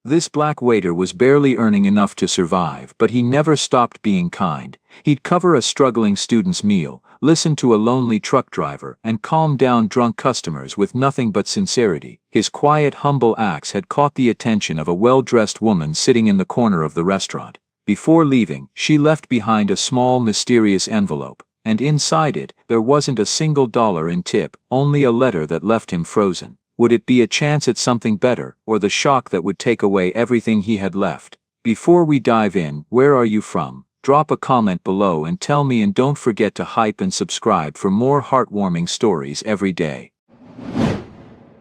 This black waiter was barely earning enough to survive, but he never stopped being kind. He'd cover a struggling student's meal, listen to a lonely truck driver, and calm down drunk customers with nothing but sincerity. His quiet, humble acts had caught the attention of a well-dressed woman sitting in the corner of the restaurant. Before leaving, she left behind a small, mysterious envelope, and inside it, there wasn't a single dollar in tip, only a letter that left him frozen. Would it be a chance at something better, or the shock that would take away everything he had left? Before we dive in, where are you from? Drop a comment below and tell me, and don't forget to hype and subscribe for more heartwarming stories every day.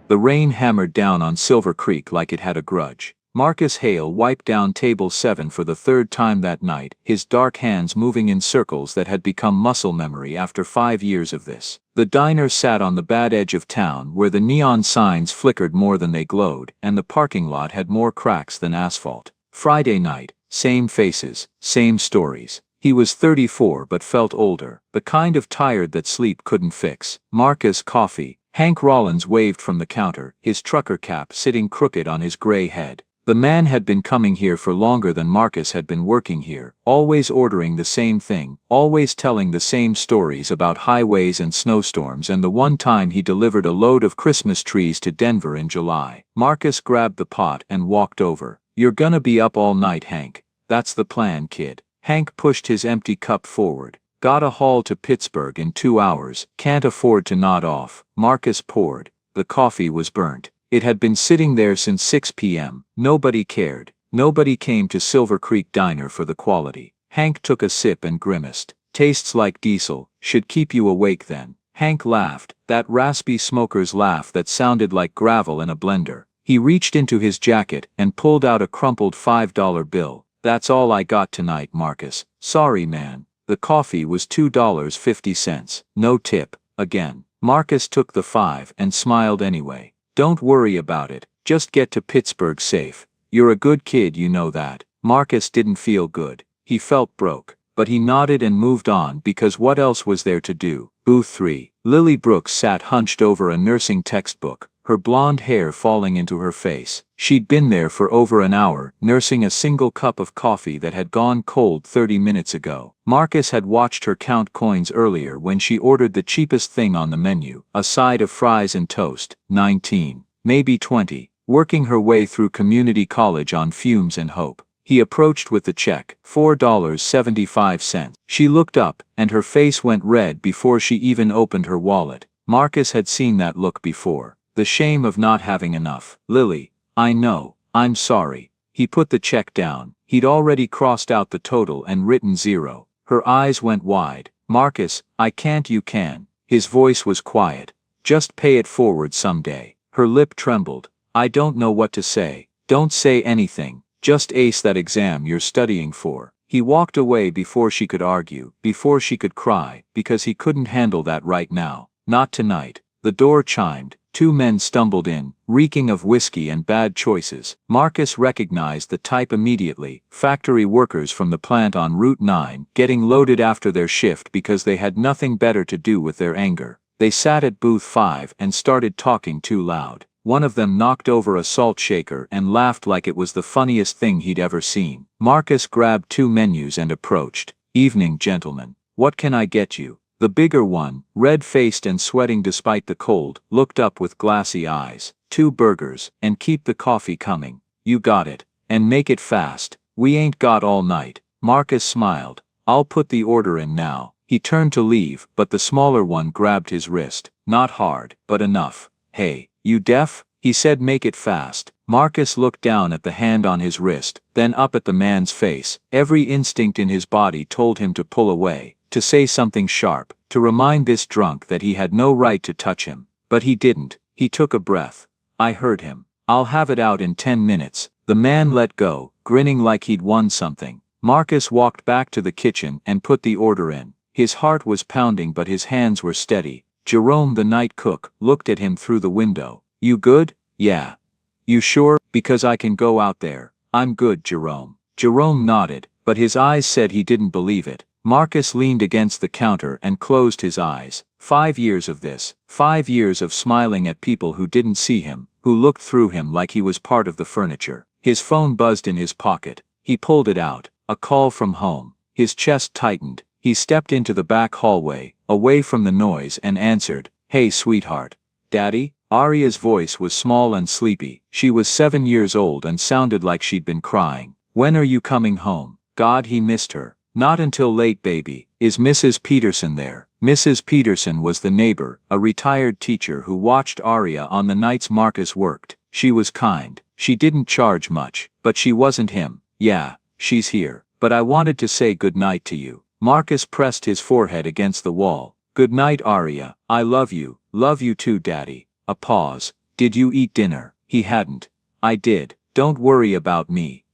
The rain hammered down on Silver Creek like it had a grudge. Marcus Hale wiped down table 7 for the third time that night, his dark hands moving in circles that had become muscle memory after 5 years of this. The diner sat on the bad edge of town where the neon signs flickered more than they glowed, and the parking lot had more cracks than asphalt. Friday night, same faces, same stories. He was 34 but felt older, the kind of tired that sleep couldn't fix. Marcus, coffee. Hank Rollins waved from the counter, his trucker cap sitting crooked on his gray head. The man had been coming here for longer than Marcus had been working here, always ordering the same thing, always telling the same stories about highways and snowstorms, and the one time he delivered a load of Christmas trees to Denver in July. Marcus grabbed the pot and walked over. "You're gonna be up all night, Hank. That's the plan, kid." Hank pushed his empty cup forward. "Got a haul to Pittsburgh in 2 hours, can't afford to nod off." Marcus poured. The coffee was burnt. It had been sitting there since 6 p.m. Nobody cared. Nobody came to Silver Creek Diner for the quality. Hank took a sip and grimaced. "Tastes like diesel, should keep you awake then." Hank laughed, that raspy smoker's laugh that sounded like gravel in a blender. He reached into his jacket and pulled out a crumpled $5 bill. "That's all I got tonight, Marcus. Sorry, man." The coffee was $2.50. No tip, again. Marcus took the 5 and smiled anyway. "Don't worry about it, just get to Pittsburgh safe. You're a good kid, you know that." Marcus didn't feel good. He felt broke, but he nodded and moved on because what else was there to do? Booth 3. Lily Brooks sat hunched over a nursing textbook, her blonde hair falling into her face. She'd been there for over an hour, nursing a single cup of coffee that had gone cold 30 minutes ago. Marcus had watched her count coins earlier when she ordered the cheapest thing on the menu, a side of fries and toast. 19, maybe 20, working her way through community college on fumes and hope. He approached with the check, $4.75. She looked up, and her face went red before she even opened her wallet. Marcus had seen that look before. The shame of not having enough. "Lily, I know, I'm sorry." He put the check down. He'd already crossed out the total and written 0. Her eyes went wide. "Marcus, I can't." "You can." His voice was quiet. "Just pay it forward someday." Her lip trembled. "I don't know what to say." "Don't say anything. Just ace that exam you're studying for." He walked away before she could argue, before she could cry, because he couldn't handle that right now. Not tonight. The door chimed. 2 men stumbled in, reeking of whiskey and bad choices. Marcus recognized the type immediately, factory workers from the plant on Route 9, getting loaded after their shift because they had nothing better to do with their anger. They sat at booth 5 and started talking too loud. One of them knocked over a salt shaker and laughed like it was the funniest thing he'd ever seen. Marcus grabbed 2 menus and approached. "Evening, gentlemen. What can I get you?" The bigger one, red-faced and sweating despite the cold, looked up with glassy eyes. 2 burgers, and keep the coffee coming." "You got it. And make it fast. We ain't got all night." Marcus smiled. "I'll put the order in now." He turned to leave, but the smaller one grabbed his wrist. Not hard, but enough. "Hey, you deaf?" He said, "Make it fast." Marcus looked down at the hand on his wrist, then up at the man's face. Every instinct in his body told him to pull away, to say something sharp, to remind this drunk that he had no right to touch him. But he didn't. He took a breath. "I heard him. I'll have it out in 10 minutes. The man let go, grinning like he'd won something. Marcus walked back to the kitchen and put the order in. His heart was pounding but his hands were steady. Jerome, the night cook, looked at him through the window. "You good?" "Yeah." "You sure? Because I can go out there." "I'm good, Jerome." Jerome nodded, but his eyes said he didn't believe it. Marcus leaned against the counter and closed his eyes. 5 years of this. 5 years of smiling at people who didn't see him, who looked through him like he was part of the furniture. His phone buzzed in his pocket. He pulled it out. A call from home. His chest tightened. He stepped into the back hallway, away from the noise, and answered, "Hey sweetheart." "Daddy?" Arya's voice was small and sleepy. She was 7 years old and sounded like she'd been crying. "When are you coming home?" God, he missed her. "Not until late, baby." "Is Mrs. Peterson there?" Mrs. Peterson was the neighbor, a retired teacher who watched Arya on the nights Marcus worked. She was kind. She didn't charge much, but she wasn't him. "Yeah, she's here. But I wanted to say good night to you." Marcus pressed his forehead against the wall. "Good night, Arya. I love you. Love you too, Daddy." A pause. "Did you eat dinner?" He hadn't. "I did. Don't worry about me."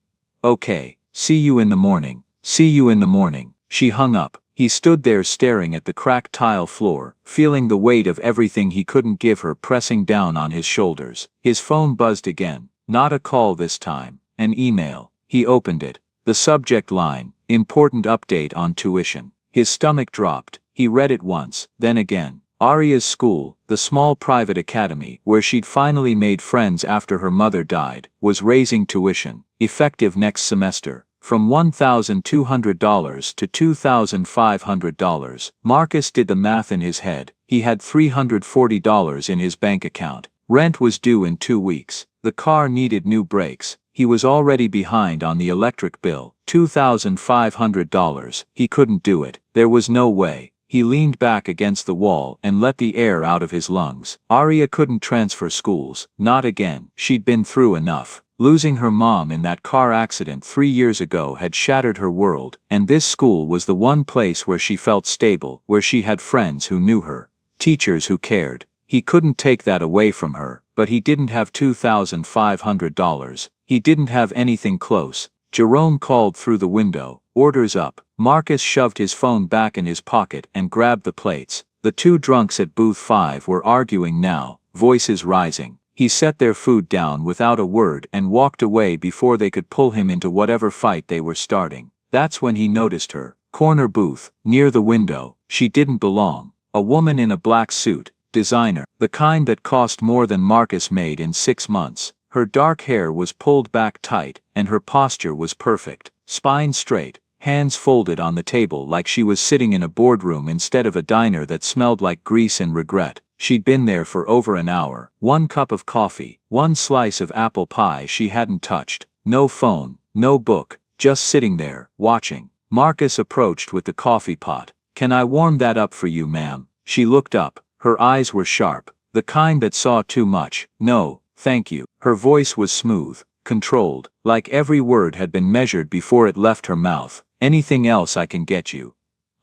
"Okay. See you in the morning." "See you in the morning." She hung up. He stood there staring at the cracked tile floor, feeling the weight of everything he couldn't give her pressing down on his shoulders. His phone buzzed again. Not a call this time. An email. He opened it. The subject line, "Important update on tuition." His stomach dropped. He read it once, then again. Arya's school, the small private academy where she'd finally made friends after her mother died, was raising tuition, effective next semester, from $1,200 to $2,500. Marcus did the math in his head. He had $340 in his bank account. Rent was due in 2 weeks. The car needed new brakes. He was already behind on the electric bill, $2,500. He couldn't do it. There was no way. He leaned back against the wall and let the air out of his lungs. Arya couldn't transfer schools, not again. She'd been through enough. Losing her mom in that car accident 3 years ago had shattered her world, and this school was the one place where she felt stable, where she had friends who knew her, teachers who cared. He couldn't take that away from her, but he didn't have $2,500. He didn't have anything close. Jerome called through the window. "Orders up." Marcus shoved his phone back in his pocket and grabbed the plates. The two drunks at booth 5 were arguing now, voices rising. He set their food down without a word and walked away before they could pull him into whatever fight they were starting. That's when he noticed her. Corner booth, near the window. She didn't belong. A woman in a black suit, designer, the kind that cost more than Marcus made in 6 months. Her dark hair was pulled back tight, and her posture was perfect. Spine straight, hands folded on the table like she was sitting in a boardroom instead of a diner that smelled like grease and regret. She'd been there for over an hour. 1 cup of coffee, 1 slice of apple pie she hadn't touched. No phone, no book, just sitting there, watching. Marcus approached with the coffee pot. "Can I warm that up for you, ma'am?" She looked up. Her eyes were sharp, the kind that saw too much. "No, thank you." Her voice was smooth, controlled, like every word had been measured before it left her mouth. "Anything else I can get you?"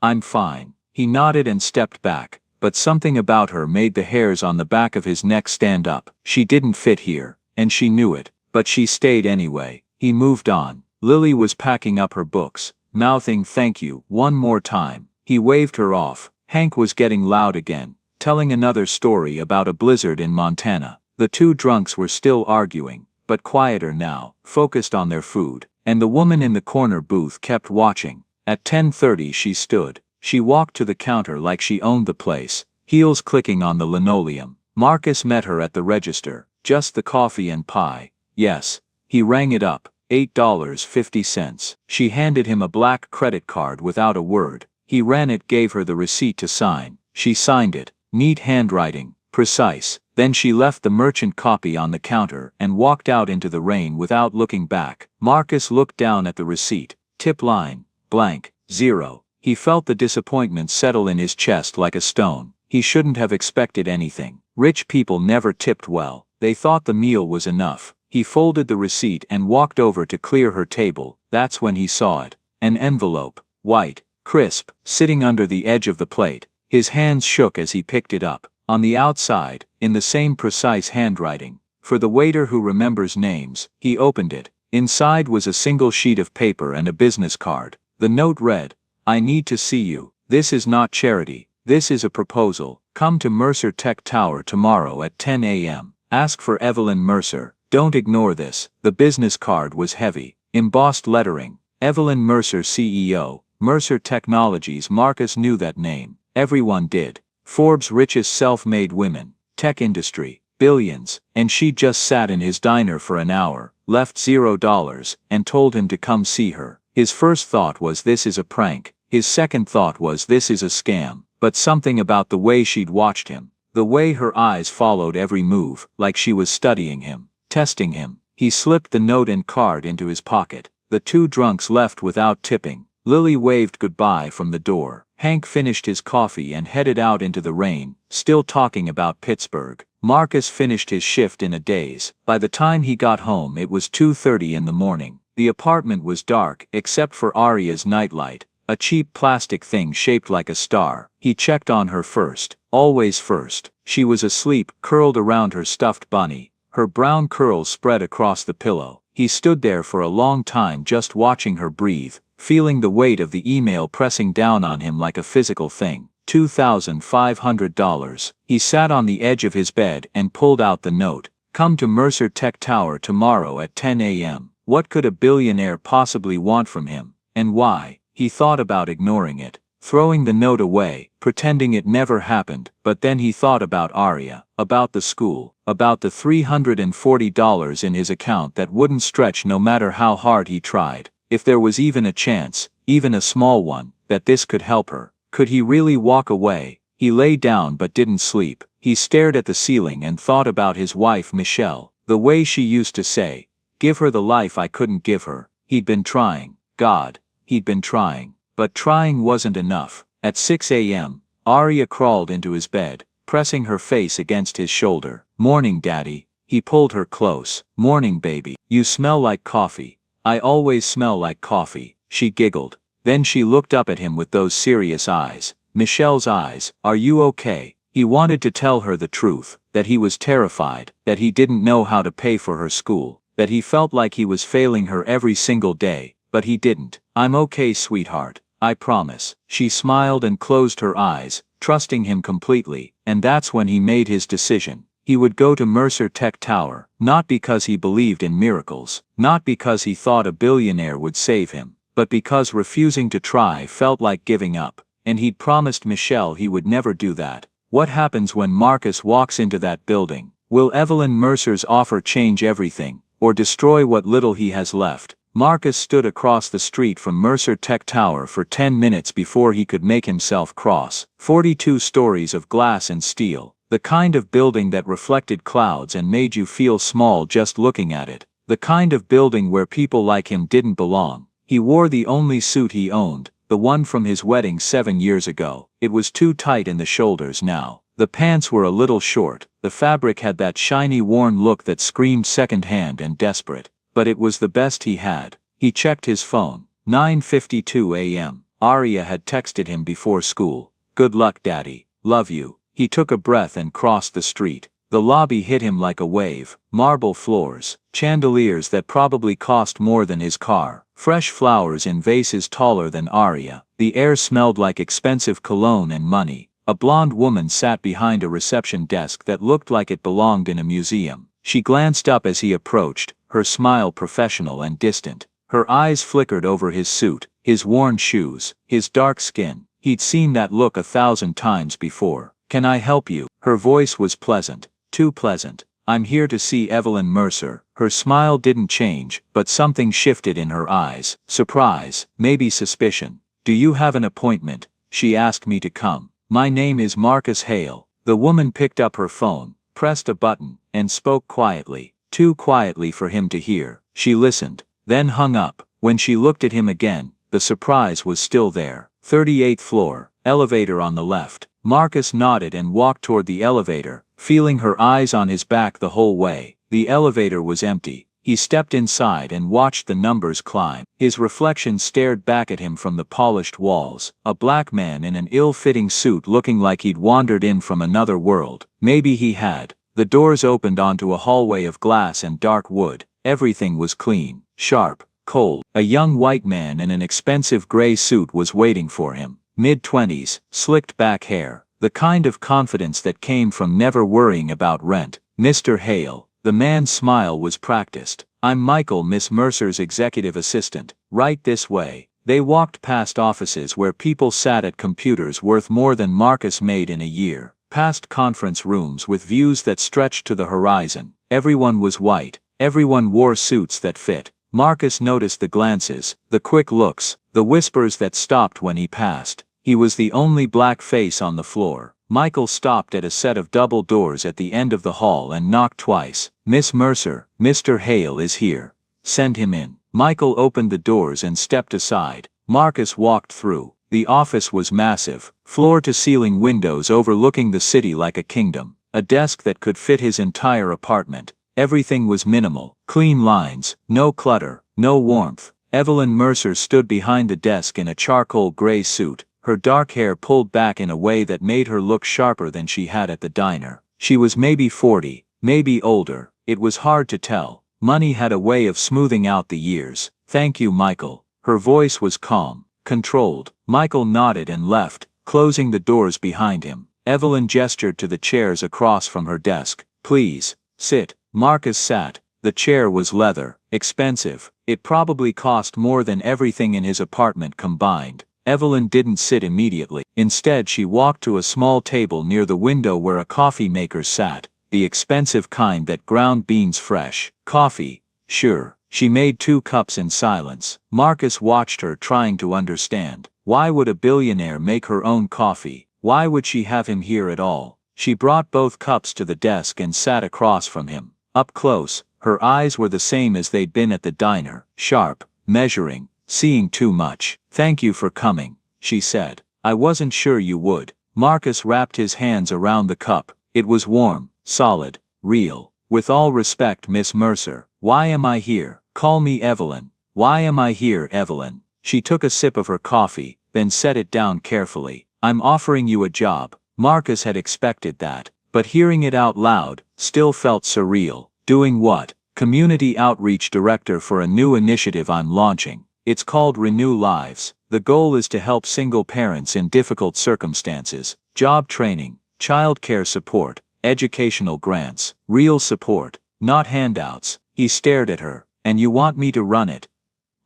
"I'm fine." He nodded and stepped back, but something about her made the hairs on the back of his neck stand up. She didn't fit here, and she knew it, but she stayed anyway. He moved on. Lily was packing up her books, mouthing "thank you" one more time. He waved her off. Hank was getting loud again, telling another story about a blizzard in Montana. The two drunks were still arguing, but quieter now, focused on their food, and the woman in the corner booth kept watching. At 10:30 she stood. She walked to the counter like she owned the place, heels clicking on the linoleum. Marcus met her at the register. "Just the coffee and pie." "Yes." He rang it up. $8.50. She handed him a black credit card without a word. He ran it, gave her the receipt to sign. She signed it. Neat handwriting, precise. Then she left the merchant copy on the counter and walked out into the rain without looking back. Marcus looked down at the receipt. Tip line, blank, 0. He felt the disappointment settle in his chest like a stone. He shouldn't have expected anything. Rich people never tipped well. They thought the meal was enough. He folded the receipt and walked over to clear her table. That's when he saw it. An envelope, white, crisp, sitting under the edge of the plate. His hands shook as he picked it up. On the outside, in the same precise handwriting, "For the waiter who remembers names." He opened it. Inside was a single sheet of paper and a business card. The note read, "I need to see you. This is not charity. This is a proposal. Come to Mercer Tech Tower tomorrow at 10 a.m. Ask for Evelyn Mercer. Don't ignore this." The business card was heavy, embossed lettering. Evelyn Mercer, CEO, Mercer Technologies. Marcus knew that name. Everyone did. Forbes' richest self-made women. Tech industry. billions, and she just sat in his diner for an hour, left $0, and told him to come see her. His first thought was this is a prank, his second thought was this is a scam, but something about the way she'd watched him, the way her eyes followed every move, like she was studying him, testing him. He slipped the note and card into his pocket. The two drunks left without tipping. Lily waved goodbye from the door. Hank finished his coffee and headed out into the rain, still talking about Pittsburgh. Marcus finished his shift in a daze. By the time he got home it was 2:30 in the morning. The apartment was dark except for Arya's nightlight, a cheap plastic thing shaped like a star. He checked on her first, always first. She was asleep, curled around her stuffed bunny, her brown curls spread across the pillow. He stood there for a long time just watching her breathe, feeling the weight of the email pressing down on him like a physical thing. $2,500. He sat on the edge of his bed and pulled out the note. Come to Mercer Tech Tower tomorrow at 10 a.m. What could a billionaire possibly want from him? And why? He thought about ignoring it, throwing the note away, pretending it never happened, but then he thought about Arya, about the school, about the $340 in his account that wouldn't stretch no matter how hard he tried. If there was even a chance, even a small one, that this could help her, could he really walk away? He lay down but didn't sleep. He stared at the ceiling and thought about his wife Michelle, the way she used to say, "Give her the life I couldn't give her." He'd been trying. God, he'd been trying. But trying wasn't enough. At 6 a.m., Arya crawled into his bed, pressing her face against his shoulder. "Morning, Daddy." He pulled her close. "Morning, baby. You smell like coffee." "I always smell like coffee," she giggled. Then she looked up at him with those serious eyes. Michelle's eyes. "Are you okay?" He wanted to tell her the truth, that he was terrified, that he didn't know how to pay for her school, that he felt like he was failing her every single day, but he didn't. "I'm okay, sweetheart. I promise." She smiled and closed her eyes, trusting him completely, and that's when he made his decision. He would go to Mercer Tech Tower, not because he believed in miracles, not because he thought a billionaire would save him, but because refusing to try felt like giving up, and he'd promised Michelle he would never do that. What happens when Marcus walks into that building? Will Evelyn Mercer's offer change everything, or destroy what little he has left? Marcus stood across the street from Mercer Tech Tower for 10 minutes before he could make himself cross. 42 stories of glass and steel, the kind of building that reflected clouds and made you feel small just looking at it, the kind of building where people like him didn't belong. He wore the only suit he owned, the one from his wedding 7 years ago. It was too tight in the shoulders now. The pants were a little short, the fabric had that shiny worn look that screamed second-hand and desperate. But it was the best he had. He checked his phone. 9:52 a.m. Arya had texted him before school. "Good luck, Daddy. Love you." He took a breath and crossed the street. The lobby hit him like a wave. Marble floors, chandeliers that probably cost more than his car, fresh flowers in vases taller than Arya. The air smelled like expensive cologne and money. A blonde woman sat behind a reception desk that looked like it belonged in a museum. She glanced up as he approached, her smile professional and distant. Her eyes flickered over his suit, his worn shoes, his dark skin. He'd seen that look 1,000 times before. "Can I help you?" Her voice was pleasant, too pleasant. "I'm here to see Evelyn Mercer." Her smile didn't change, but something shifted in her eyes. Surprise, maybe suspicion. "Do you have an appointment?" "She asked me to come." "My name is Marcus Hale." The woman picked up her phone, pressed a button, and spoke quietly, too quietly for him to hear. She listened, then hung up. When she looked at him again, the surprise was still there. 38th floor, elevator on the left. Marcus nodded and walked toward the elevator, feeling her eyes on his back the whole way. The elevator was empty. He stepped inside and watched the numbers climb. His reflection stared back at him from the polished walls. A black man in an ill-fitting suit looking like he'd wandered in from another world. Maybe he had. The doors opened onto a hallway of glass and dark wood. Everything was clean, sharp, cold. A young white man in an expensive gray suit was waiting for him. Mid-20s, slicked back hair. The kind of confidence that came from never worrying about rent. "Mr. Hale." The man's smile was practiced. "I'm Michael, Miss Mercer's executive assistant. Right this way." They walked past offices where people sat at computers worth more than Marcus made in a year. past conference rooms with views that stretched to the horizon. Everyone was white, everyone wore suits that fit. Marcus noticed the glances, the quick looks, the whispers that stopped when he passed. He was the only black face on the floor. Michael stopped at a set of double doors at the end of the hall and knocked twice. "Miss Mercer, Mr. Hale is here. Send him in." Michael opened the doors and stepped aside. Marcus walked through. The office was massive, floor-to-ceiling windows overlooking the city like a kingdom. A desk that could fit his entire apartment. Everything was minimal, clean lines, no clutter, no warmth. Evelyn Mercer stood behind the desk in a charcoal gray suit, her dark hair pulled back in a way that made her look sharper than she had at the diner. She was maybe 40, maybe older, it was hard to tell. Money had a way of smoothing out the years. "Thank you, Michael." Her voice was calm, controlled. Michael nodded and left, closing the doors behind him. Evelyn gestured to the chairs across from her desk. "Please, sit." Marcus sat. The chair was leather, expensive. It probably cost more than everything in his apartment combined. Evelyn didn't sit immediately. Instead, she walked to a small table near the window where a coffee maker sat, the expensive kind that ground beans fresh. "Coffee, sure." She made 2 cups in silence. Marcus watched her, trying to understand. Why would a billionaire make her own coffee? Why would she have him here at all? She brought both cups to the desk and sat across from him. Up close, her eyes were the same as they'd been at the diner, sharp, measuring, seeing too much. "Thank you for coming," she said. "I wasn't sure you would." Marcus wrapped his hands around the cup. It was warm, solid, real. "With all respect, Miss Mercer, why am I here?" "Call me Evelyn." "Why am I here, Evelyn?" She took a sip of her coffee, then set it down carefully. "I'm offering you a job." Marcus had expected that, but hearing it out loud still felt surreal. "Doing what?" "Community outreach director for a new initiative I'm launching. It's called Renew Lives. The goal is to help single parents in difficult circumstances. Job training, child care support, educational grants, real support, not handouts." He stared at her. "And you want me to run it?"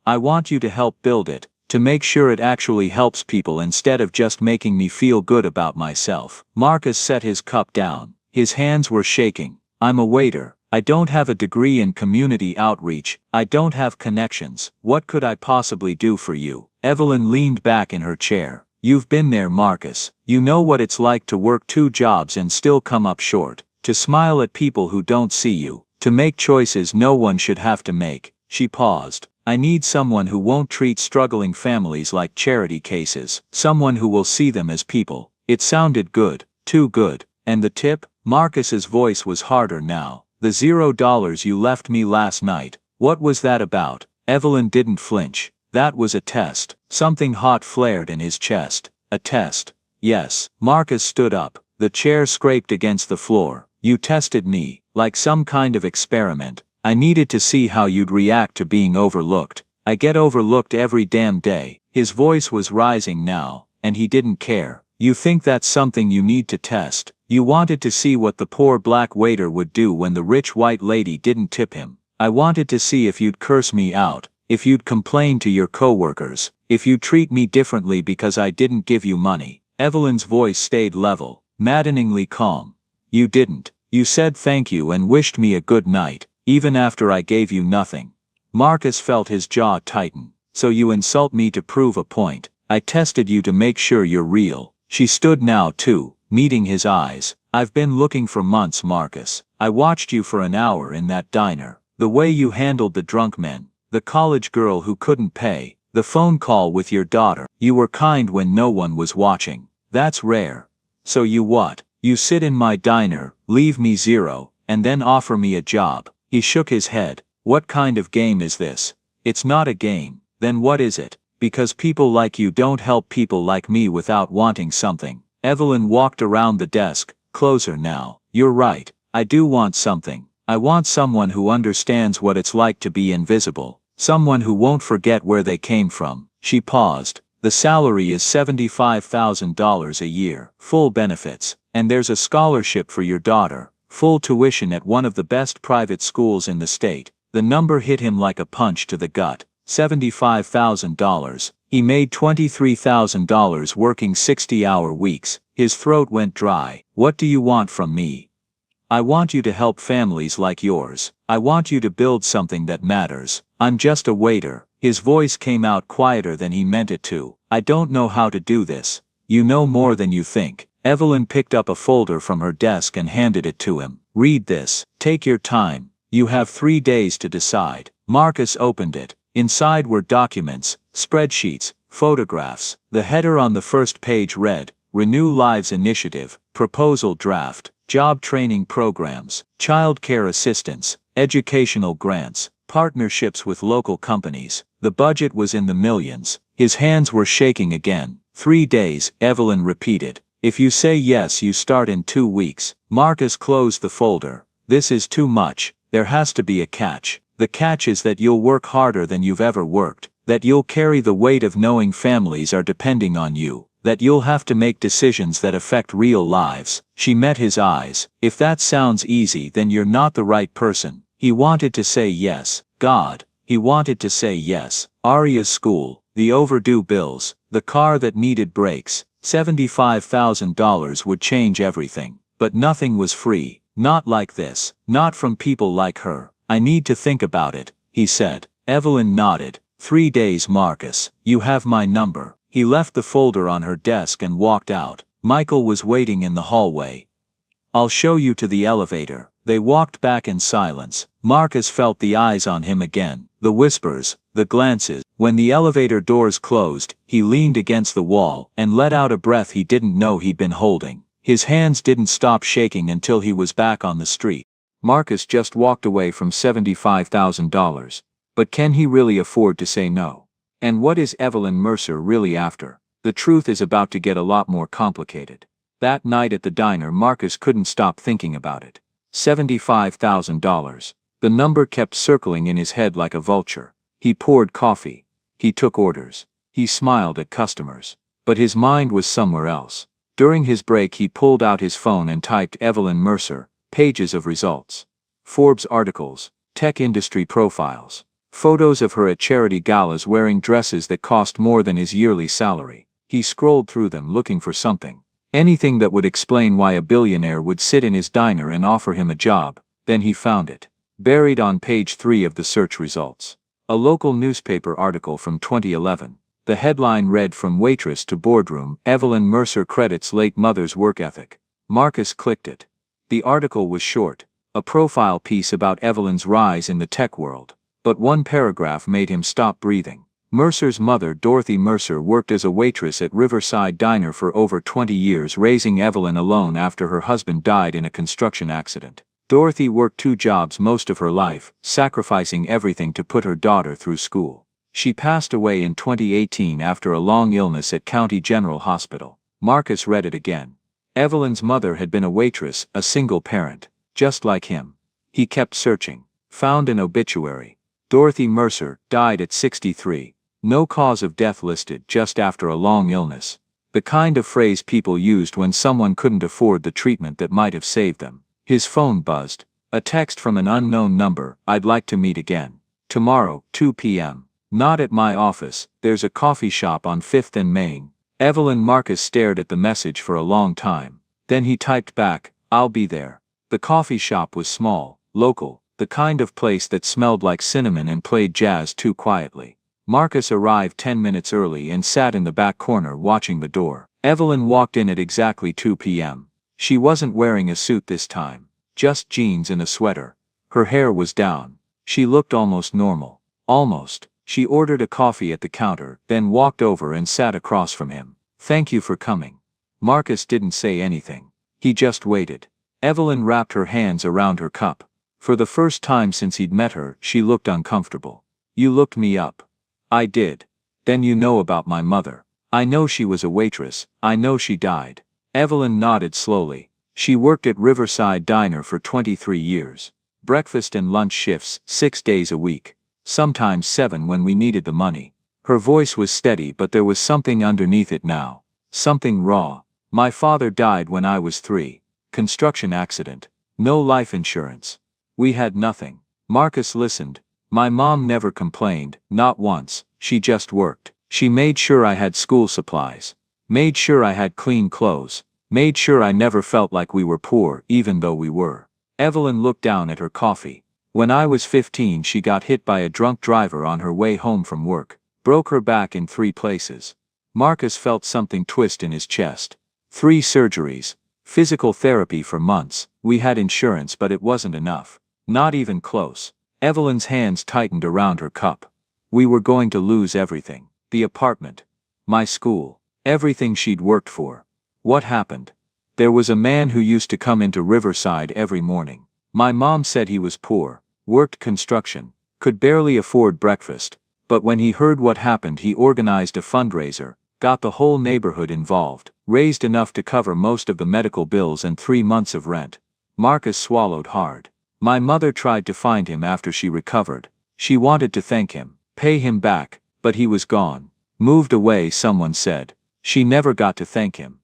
"I want you to help build it, to make sure it actually helps people instead of just making me feel good about myself." Marcus set his cup down. His hands were shaking. "I'm a waiter. I don't have a degree in community outreach. I don't have connections. What could I possibly do for you?" Evelyn leaned back in her chair. "You've been there, Marcus. You know what it's like to work 2 jobs and still come up short. To smile at people who don't see you. To make choices no one should have to make." She paused. "I need someone who won't treat struggling families like charity cases. Someone who will see them as people." It sounded good. Too good. "And the tip?" Marcus's voice was harder now. "The $0 you left me last night. What was that about?" Evelyn didn't flinch. "That was a test." Something hot flared in his chest. "A test?" "Yes." Marcus stood up. The chair scraped against the floor. "You tested me, like some kind of experiment. I needed to see how you'd react to being overlooked. I get overlooked every damn day." His voice was rising now, and he didn't care. "You think that's something you need to test? You wanted to see what the poor black waiter would do when the rich white lady didn't tip him. I wanted to see if you'd curse me out, if you'd complain to your coworkers, if you'd treat me differently because I didn't give you money." Evelyn's voice stayed level, maddeningly calm. "You didn't. You said thank you and wished me a good night, even after I gave you nothing." Marcus felt his jaw tighten. "So you insult me to prove a point. I tested you to make sure you're real." She stood now too, meeting his eyes. "I've been looking for months, Marcus. I watched you for an hour in that diner. The way you handled the drunk men, the college girl who couldn't pay, the phone call with your daughter. You were kind when no one was watching. That's rare. So you what? You sit in my diner, leave me $0, and then offer me a job." He shook his head. "What kind of game is this?" "It's not a game." "Then what is it?" "Because people like you don't help people like me without wanting something." Evelyn walked around the desk, closer now. "You're right. I do want something. I want someone who understands what it's like to be invisible. Someone who won't forget where they came from." She paused. "The salary is $75,000 a year, full benefits, and there's a scholarship for your daughter, full tuition at one of the best private schools in the state." The number hit him like a punch to the gut. $75,000. He made $23,000 working 60-hour weeks. His throat went dry. "What do you want from me?" "I want you to help families like yours. I want you to build something that matters. I'm just a waiter." His voice came out quieter than he meant it to. "I don't know how to do this." "You know more than you think." Evelyn picked up a folder from her desk and handed it to him. "Read this. Take your time. You have 3 days to decide." Marcus opened it. Inside were documents, spreadsheets, photographs. The header on the first page read, "Renew Lives Initiative, Proposal Draft, Job Training Programs, Child Care Assistance, Educational Grants, Partnerships with Local Companies." The budget was in the millions. His hands were shaking again. 3 days, Evelyn repeated. "If you say yes, you start in 2 weeks. Marcus closed the folder. "This is too much. There has to be a catch. The catch is that you'll work harder than you've ever worked, that you'll carry the weight of knowing families are depending on you, that you'll have to make decisions that affect real lives." She met his eyes. "If that sounds easy, then you're not the right person." He wanted to say yes. God. He wanted to say yes. Arya's school, the overdue bills, the car that needed brakes. $75,000 would change everything. But nothing was free. Not like this. Not from people like her. "I need to think about it," he said. Evelyn nodded. 3 days, Marcus. You have my number." He left the folder on her desk and walked out. Michael was waiting in the hallway. "I'll show you to the elevator." They walked back in silence. Marcus felt the eyes on him again, the whispers, the glances. When the elevator doors closed, he leaned against the wall and let out a breath he didn't know he'd been holding. His hands didn't stop shaking until he was back on the street. Marcus just walked away from $75,000. But can he really afford to say no? And what is Evelyn Mercer really after? The truth is about to get a lot more complicated. That night at the diner, Marcus couldn't stop thinking about it. $75,000. The number kept circling in his head like a vulture. He poured coffee. He took orders. He smiled at customers. But his mind was somewhere else. During his break, he pulled out his phone and typed Evelyn Mercer, pages of results. Forbes articles, tech industry profiles, photos of her at charity galas wearing dresses that cost more than his yearly salary. He scrolled through them looking for something. Anything that would explain why a billionaire would sit in his diner and offer him a job. Then he found it. Buried on page 3 of the search results. A local newspaper article from 2011. The headline read, "From waitress to boardroom, Evelyn Mercer credits late mother's work ethic." Marcus clicked it. The article was short. A profile piece about Evelyn's rise in the tech world. But one paragraph made him stop breathing. Mercer's mother, Dorothy Mercer, worked as a waitress at Riverside Diner for over 20 years, raising Evelyn alone after her husband died in a construction accident. Dorothy worked 2 jobs most of her life, sacrificing everything to put her daughter through school. She passed away in 2018 after a long illness at County General Hospital. Marcus read it again. Evelyn's mother had been a waitress, a single parent, just like him. He kept searching. Found an obituary. Dorothy Mercer died at 63. No cause of death listed, just after a long illness. The kind of phrase people used when someone couldn't afford the treatment that might have saved them. His phone buzzed. A text from an unknown number. "I'd like to meet again. Tomorrow, 2 p.m. Not at my office, there's a coffee shop on 5th and Main." Evelyn. Marcus stared at the message for a long time. Then he typed back, "I'll be there." The coffee shop was small, local, the kind of place that smelled like cinnamon and played jazz too quietly. Marcus arrived 10 minutes early and sat in the back corner watching the door. Evelyn walked in at exactly 2 p.m. She wasn't wearing a suit this time. Just jeans and a sweater. Her hair was down. She looked almost normal. Almost. She ordered a coffee at the counter, then walked over and sat across from him. "Thank you for coming." Marcus didn't say anything. He just waited. Evelyn wrapped her hands around her cup. For the first time since he'd met her, she looked uncomfortable. "You looked me up." "I did." "Then you know about my mother." "I know she was a waitress. I know she died." Evelyn nodded slowly. "She worked at Riverside Diner for 23 years. Breakfast and lunch shifts, 6 days a week. Sometimes 7 when we needed the money." Her voice was steady, but there was something underneath it now. Something raw. "My father died when I was 3. Construction accident. No life insurance. We had nothing." Marcus listened. "My mom never complained, not once. She just worked. She made sure I had school supplies. Made sure I had clean clothes. Made sure I never felt like we were poor, even though we were. Evelyn looked down at her coffee. When I was 15, she got hit by a drunk driver on her way home from work. Broke her back in 3 places. Marcus felt something twist in his chest. 3 surgeries. Physical therapy for months. We had insurance, but it wasn't enough. Not even close. Evelyn's hands tightened around her cup. We were going to lose everything. The apartment. My school. Everything she'd worked for. What happened? There was a man who used to come into Riverside every morning. My mom said he was poor, worked construction, could barely afford breakfast, but when he heard what happened, he organized a fundraiser, got the whole neighborhood involved, raised enough to cover most of the medical bills and 3 months of rent. Marcus swallowed hard. My mother tried to find him after she recovered. She wanted to thank him, pay him back, but he was gone. Moved away, someone said. She never got to thank him.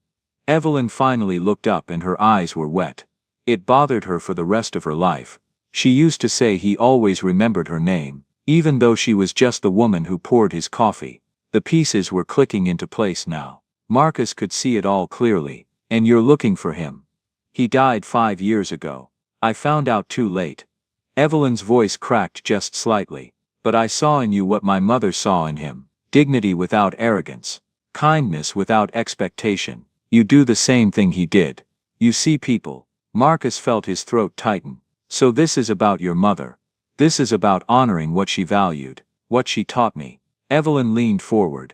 Evelyn finally looked up and her eyes were wet. It bothered her for the rest of her life. She used to say he always remembered her name, even though she was just the woman who poured his coffee. The pieces were clicking into place now. Marcus could see it all clearly. And you're looking for him. He died 5 years ago. I found out too late. Evelyn's voice cracked just slightly. But I saw in you what my mother saw in him. Dignity without arrogance. Kindness without expectation. You do the same thing he did. You see people. Marcus felt his throat tighten. So this is about your mother. This is about honoring what she valued, what she taught me. Evelyn leaned forward.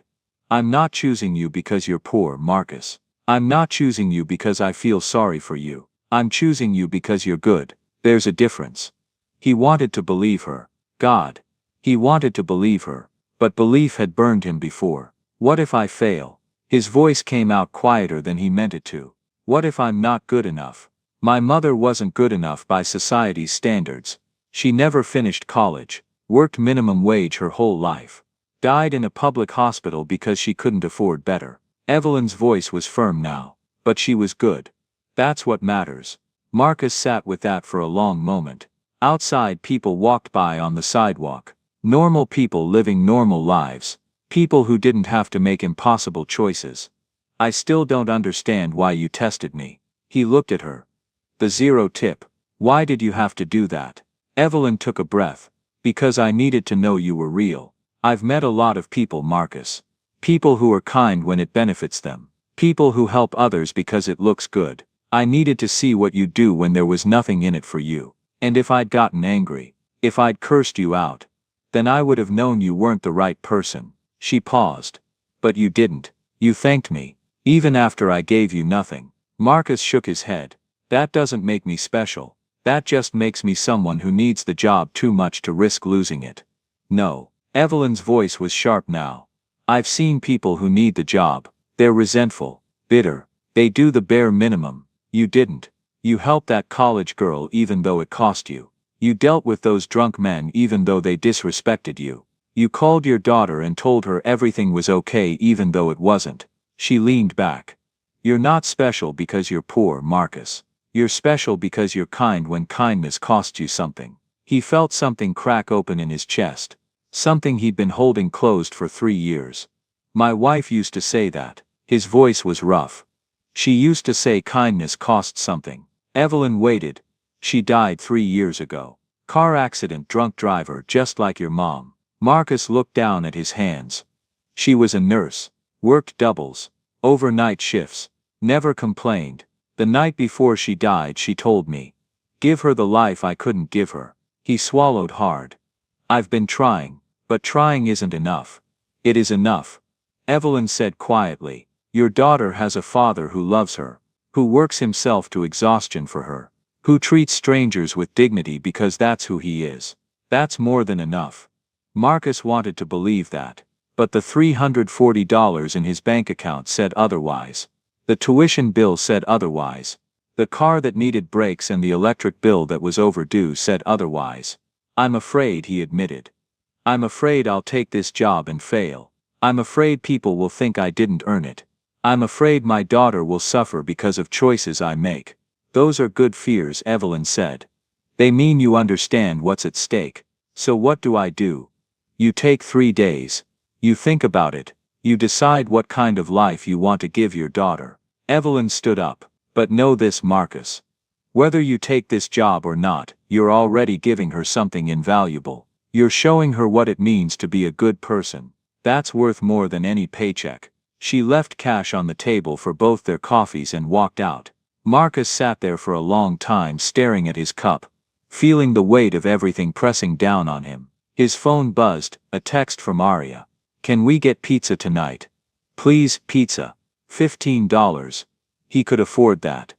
I'm not choosing you because you're poor, Marcus. I'm not choosing you because I feel sorry for you. I'm choosing you because you're good. There's a difference. He wanted to believe her. God. He wanted to believe her. But belief had burned him before. What if I fail? His voice came out quieter than he meant it to. What if I'm not good enough? My mother wasn't good enough by society's standards. She never finished college, worked minimum wage her whole life. Died in a public hospital because she couldn't afford better. Evelyn's voice was firm now. But she was good. That's what matters. Marcus sat with that for a long moment. Outside, people walked by on the sidewalk. Normal people living normal lives. People who didn't have to make impossible choices. I still don't understand why you tested me. He looked at her. The 0 tip. Why did you have to do that? Evelyn took a breath. Because I needed to know you were real. I've met a lot of people, Marcus. People who are kind when it benefits them. People who help others because it looks good. I needed to see what you'd do when there was nothing in it for you. And if I'd gotten angry, if I'd cursed you out, then I would have known you weren't the right person. She paused. But you didn't. You thanked me. Even after I gave you nothing. Marcus shook his head. That doesn't make me special. That just makes me someone who needs the job too much to risk losing it. No. Evelyn's voice was sharp now. I've seen people who need the job. They're resentful, bitter. They do the bare minimum. You didn't. You helped that college girl even though it cost you. You dealt with those drunk men even though they disrespected you. You called your daughter and told her everything was okay even though it wasn't. She leaned back. You're not special because you're poor, Marcus. You're special because you're kind when kindness costs you something. He felt something crack open in his chest. Something he'd been holding closed for 3 years. My wife used to say that. His voice was rough. She used to say kindness costs something. Evelyn waited. She died 3 years ago. Car accident, drunk driver, just like your mom. Marcus looked down at his hands. She was a nurse. Worked doubles. Overnight shifts. Never complained. The night before she died, she told me. Give her the life I couldn't give her. He swallowed hard. I've been trying, but trying isn't enough. It is enough. Evelyn said quietly. Your daughter has a father who loves her, who works himself to exhaustion for her, who treats strangers with dignity because that's who he is. That's more than enough. Marcus wanted to believe that, but the $340 in his bank account said otherwise. The tuition bill said otherwise. The car that needed brakes and the electric bill that was overdue said otherwise. I'm afraid, he admitted. I'm afraid I'll take this job and fail. I'm afraid people will think I didn't earn it. I'm afraid my daughter will suffer because of choices I make. Those are good fears, Evelyn said. They mean you understand what's at stake. So what do? You take 3 days. You think about it. You decide what kind of life you want to give your daughter. Evelyn stood up. But know this, Marcus. Whether you take this job or not, you're already giving her something invaluable. You're showing her what it means to be a good person. That's worth more than any paycheck. She left cash on the table for both their coffees and walked out. Marcus sat there for a long time staring at his cup, feeling the weight of everything pressing down on him. His phone buzzed, a text from Aria. Can we get pizza tonight? Please, pizza. $15. He could afford that.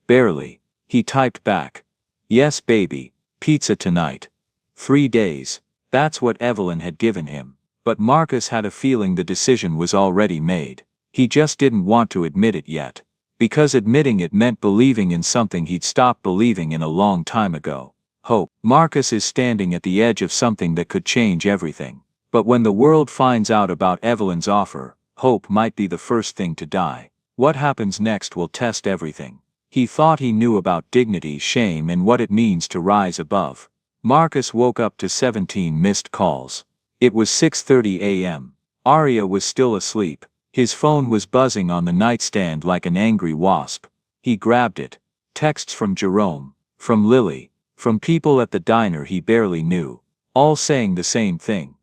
Barely. He typed back. Yes, baby. Pizza tonight. 3 days. That's what Evelyn had given him. But Marcus had a feeling the decision was already made. He just didn't want to admit it yet. Because admitting it meant believing in something he'd stopped believing in a long time ago. Hope. Marcus is standing at the edge of something that could change everything. But when the world finds out about Evelyn's offer, hope might be the first thing to die. What happens next will test everything. He thought he knew about dignity, shame, and what it means to rise above. Marcus woke up to 17 missed calls. It was 6:30 a.m. Aria was still asleep. His phone was buzzing on the nightstand like an angry wasp. He grabbed it. Texts from Jerome, from Lily, from people at the diner he barely knew, all saying the same thing.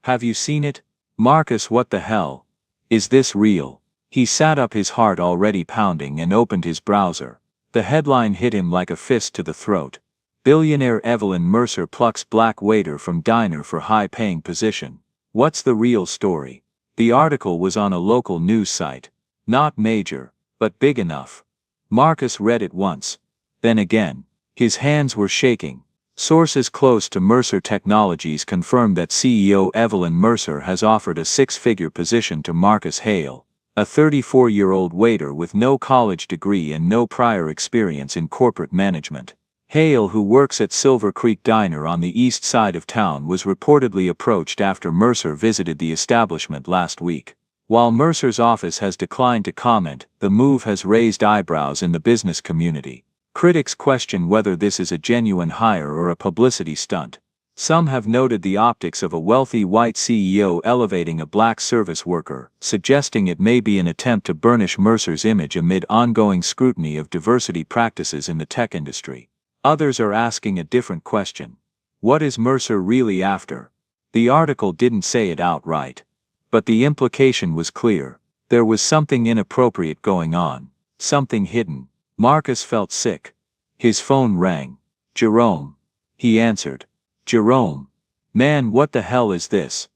Have you seen it? Marcus, what the hell? Is this real? He sat up, his heart already pounding, and opened his browser. The headline hit him like a fist to the throat. Billionaire Evelyn Mercer plucks black waiter from diner for high-paying position. What's the real story? The article was on a local news site. Not major, but big enough. Marcus read it once. Then again. His hands were shaking. Sources close to Mercer Technologies confirmed that CEO Evelyn Mercer has offered a 6-figure position to Marcus Hale, a 34-year-old waiter with no college degree and no prior experience in corporate management. Hale, who works at Silver Creek Diner on the east side of town, was reportedly approached after Mercer visited the establishment last week. While Mercer's office has declined to comment, the move has raised eyebrows in the business community. Critics question whether this is a genuine hire or a publicity stunt. Some have noted the optics of a wealthy white CEO elevating a black service worker, suggesting it may be an attempt to burnish Mercer's image amid ongoing scrutiny of diversity practices in the tech industry. Others are asking a different question. What is Mercer really after? The article didn't say it outright. But the implication was clear. There was something inappropriate going on. Something hidden. Marcus felt sick. His phone rang. Jerome. He answered. Jerome. Man, what the hell is this?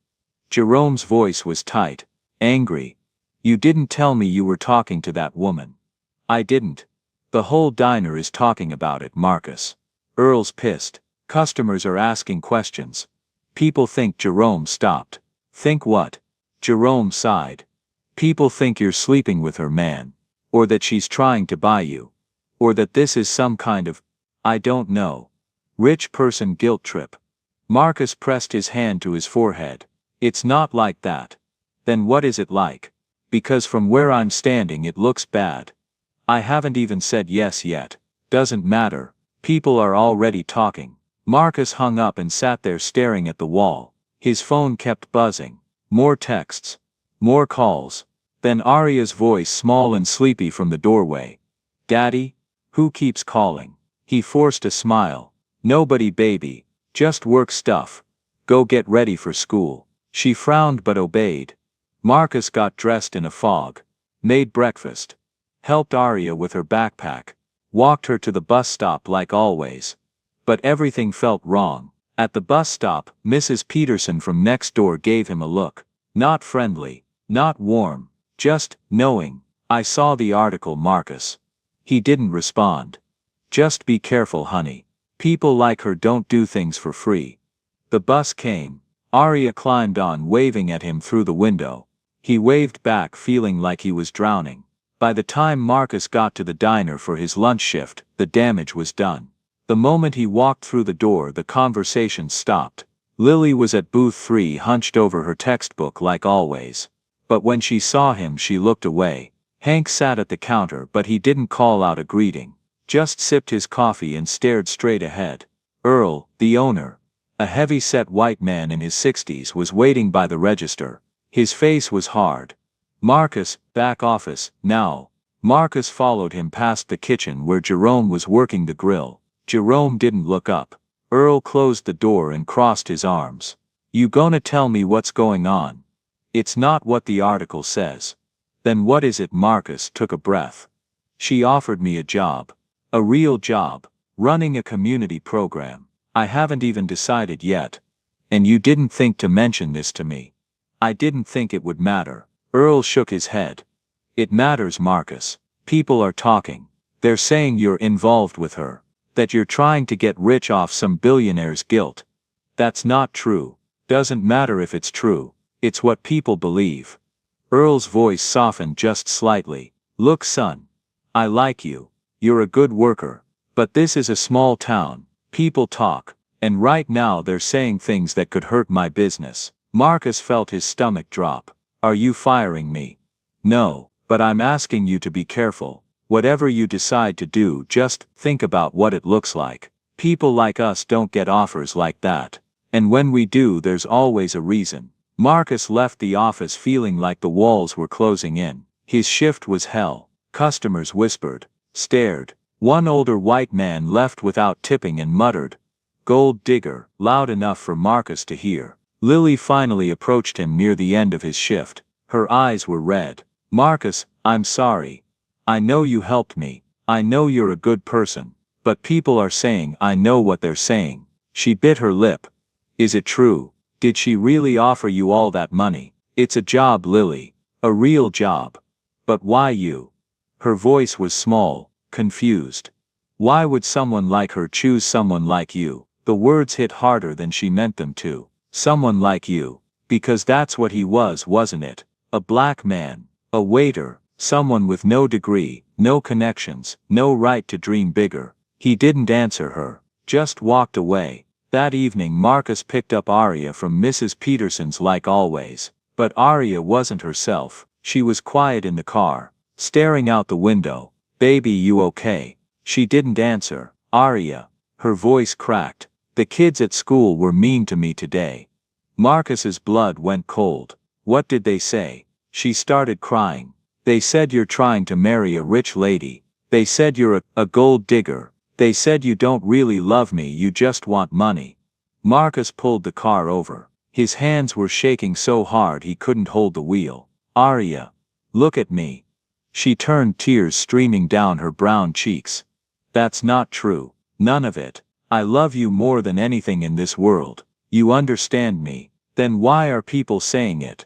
Jerome's voice was tight. Angry. You didn't tell me you were talking to that woman. I didn't. The whole diner is talking about it, Marcus. Earl's pissed. Customers are asking questions. People think Jerome stopped. Think what? Jerome sighed. People think you're sleeping with her, man. Or that she's trying to buy you. Or that this is some kind of, I don't know, rich person guilt trip. Marcus pressed his hand to his forehead. It's not like that. Then what is it like? Because from where I'm standing it looks bad. I haven't even said yes yet. Doesn't matter. People are already talking. Marcus hung up and sat there staring at the wall. His phone kept buzzing. More texts. More calls. Then Aria's voice, small and sleepy, from the doorway. Daddy? Who keeps calling? He forced a smile. Nobody, baby. Just work stuff. Go get ready for school. She frowned but obeyed. Marcus got dressed in a fog. Made breakfast. Helped Aria with her backpack. Walked her to the bus stop like always. But everything felt wrong. At the bus stop, Mrs. Peterson from next door gave him a look. Not friendly. Not warm. Just knowing. I saw the article, Marcus. He didn't respond. Just be careful, honey. People like her don't do things for free. The bus came. Aria climbed on, waving at him through the window. He waved back, feeling like he was drowning. By the time Marcus got to the diner for his lunch shift, the damage was done. The moment he walked through the door, the conversation stopped. Lily was at booth 3, hunched over her textbook like always. But when she saw him, she looked away. Hank sat at the counter, but he didn't call out a greeting. Just sipped his coffee and stared straight ahead. Earl, the owner, a heavy-set white man in his 60s, was waiting by the register. His face was hard. Marcus, back office, now. Marcus followed him past the kitchen where Jerome was working the grill. Jerome didn't look up. Earl closed the door and crossed his arms. You gonna tell me what's going on? It's not what the article says. Then what is it? Marcus took a breath. She offered me a job. A real job. Running a community program. I haven't even decided yet. And you didn't think to mention this to me. I didn't think it would matter. Earl shook his head. It matters, Marcus. People are talking. They're saying you're involved with her. That you're trying to get rich off some billionaire's guilt. That's not true. Doesn't matter if it's true. It's what people believe. Earl's voice softened just slightly. Look, son. I like you. You're a good worker. But this is a small town. People talk. And right now they're saying things that could hurt my business. Marcus felt his stomach drop. Are you firing me? No, but I'm asking you to be careful. Whatever you decide to do, just think about what it looks like. People like us don't get offers like that. And when we do, there's always a reason. Marcus left the office feeling like the walls were closing in. His shift was hell. Customers whispered, stared. One older white man left without tipping and muttered, "Gold digger," loud enough for Marcus to hear. Lily finally approached him near the end of his shift. Her eyes were red. Marcus, I'm sorry. I know you helped me. I know you're a good person. But people are saying I know what they're saying. She bit her lip. Is it true? Did she really offer you all that money? It's a job, Lily. A real job. But why you? Her voice was small, confused. Why would someone like her choose someone like you? The words hit harder than she meant them to. Someone like you. Because that's what he was, wasn't it? A black man. A waiter. Someone with no degree, no connections, no right to dream bigger. He didn't answer her. Just walked away. That evening Marcus picked up Aria from Mrs. Peterson's like always. But Aria wasn't herself. She was quiet in the car, staring out the window. Baby, you okay? She didn't answer. Aria. Her voice cracked. The kids at school were mean to me today. Marcus's blood went cold. What did they say? She started crying. They said you're trying to marry a rich lady. They said you're a gold digger. They said you don't really love me, you just want money. Marcus pulled the car over. His hands were shaking so hard he couldn't hold the wheel. Aria. Look at me. She turned, tears streaming down her brown cheeks. That's not true. None of it. I love you more than anything in this world. You understand me. Then why are people saying it?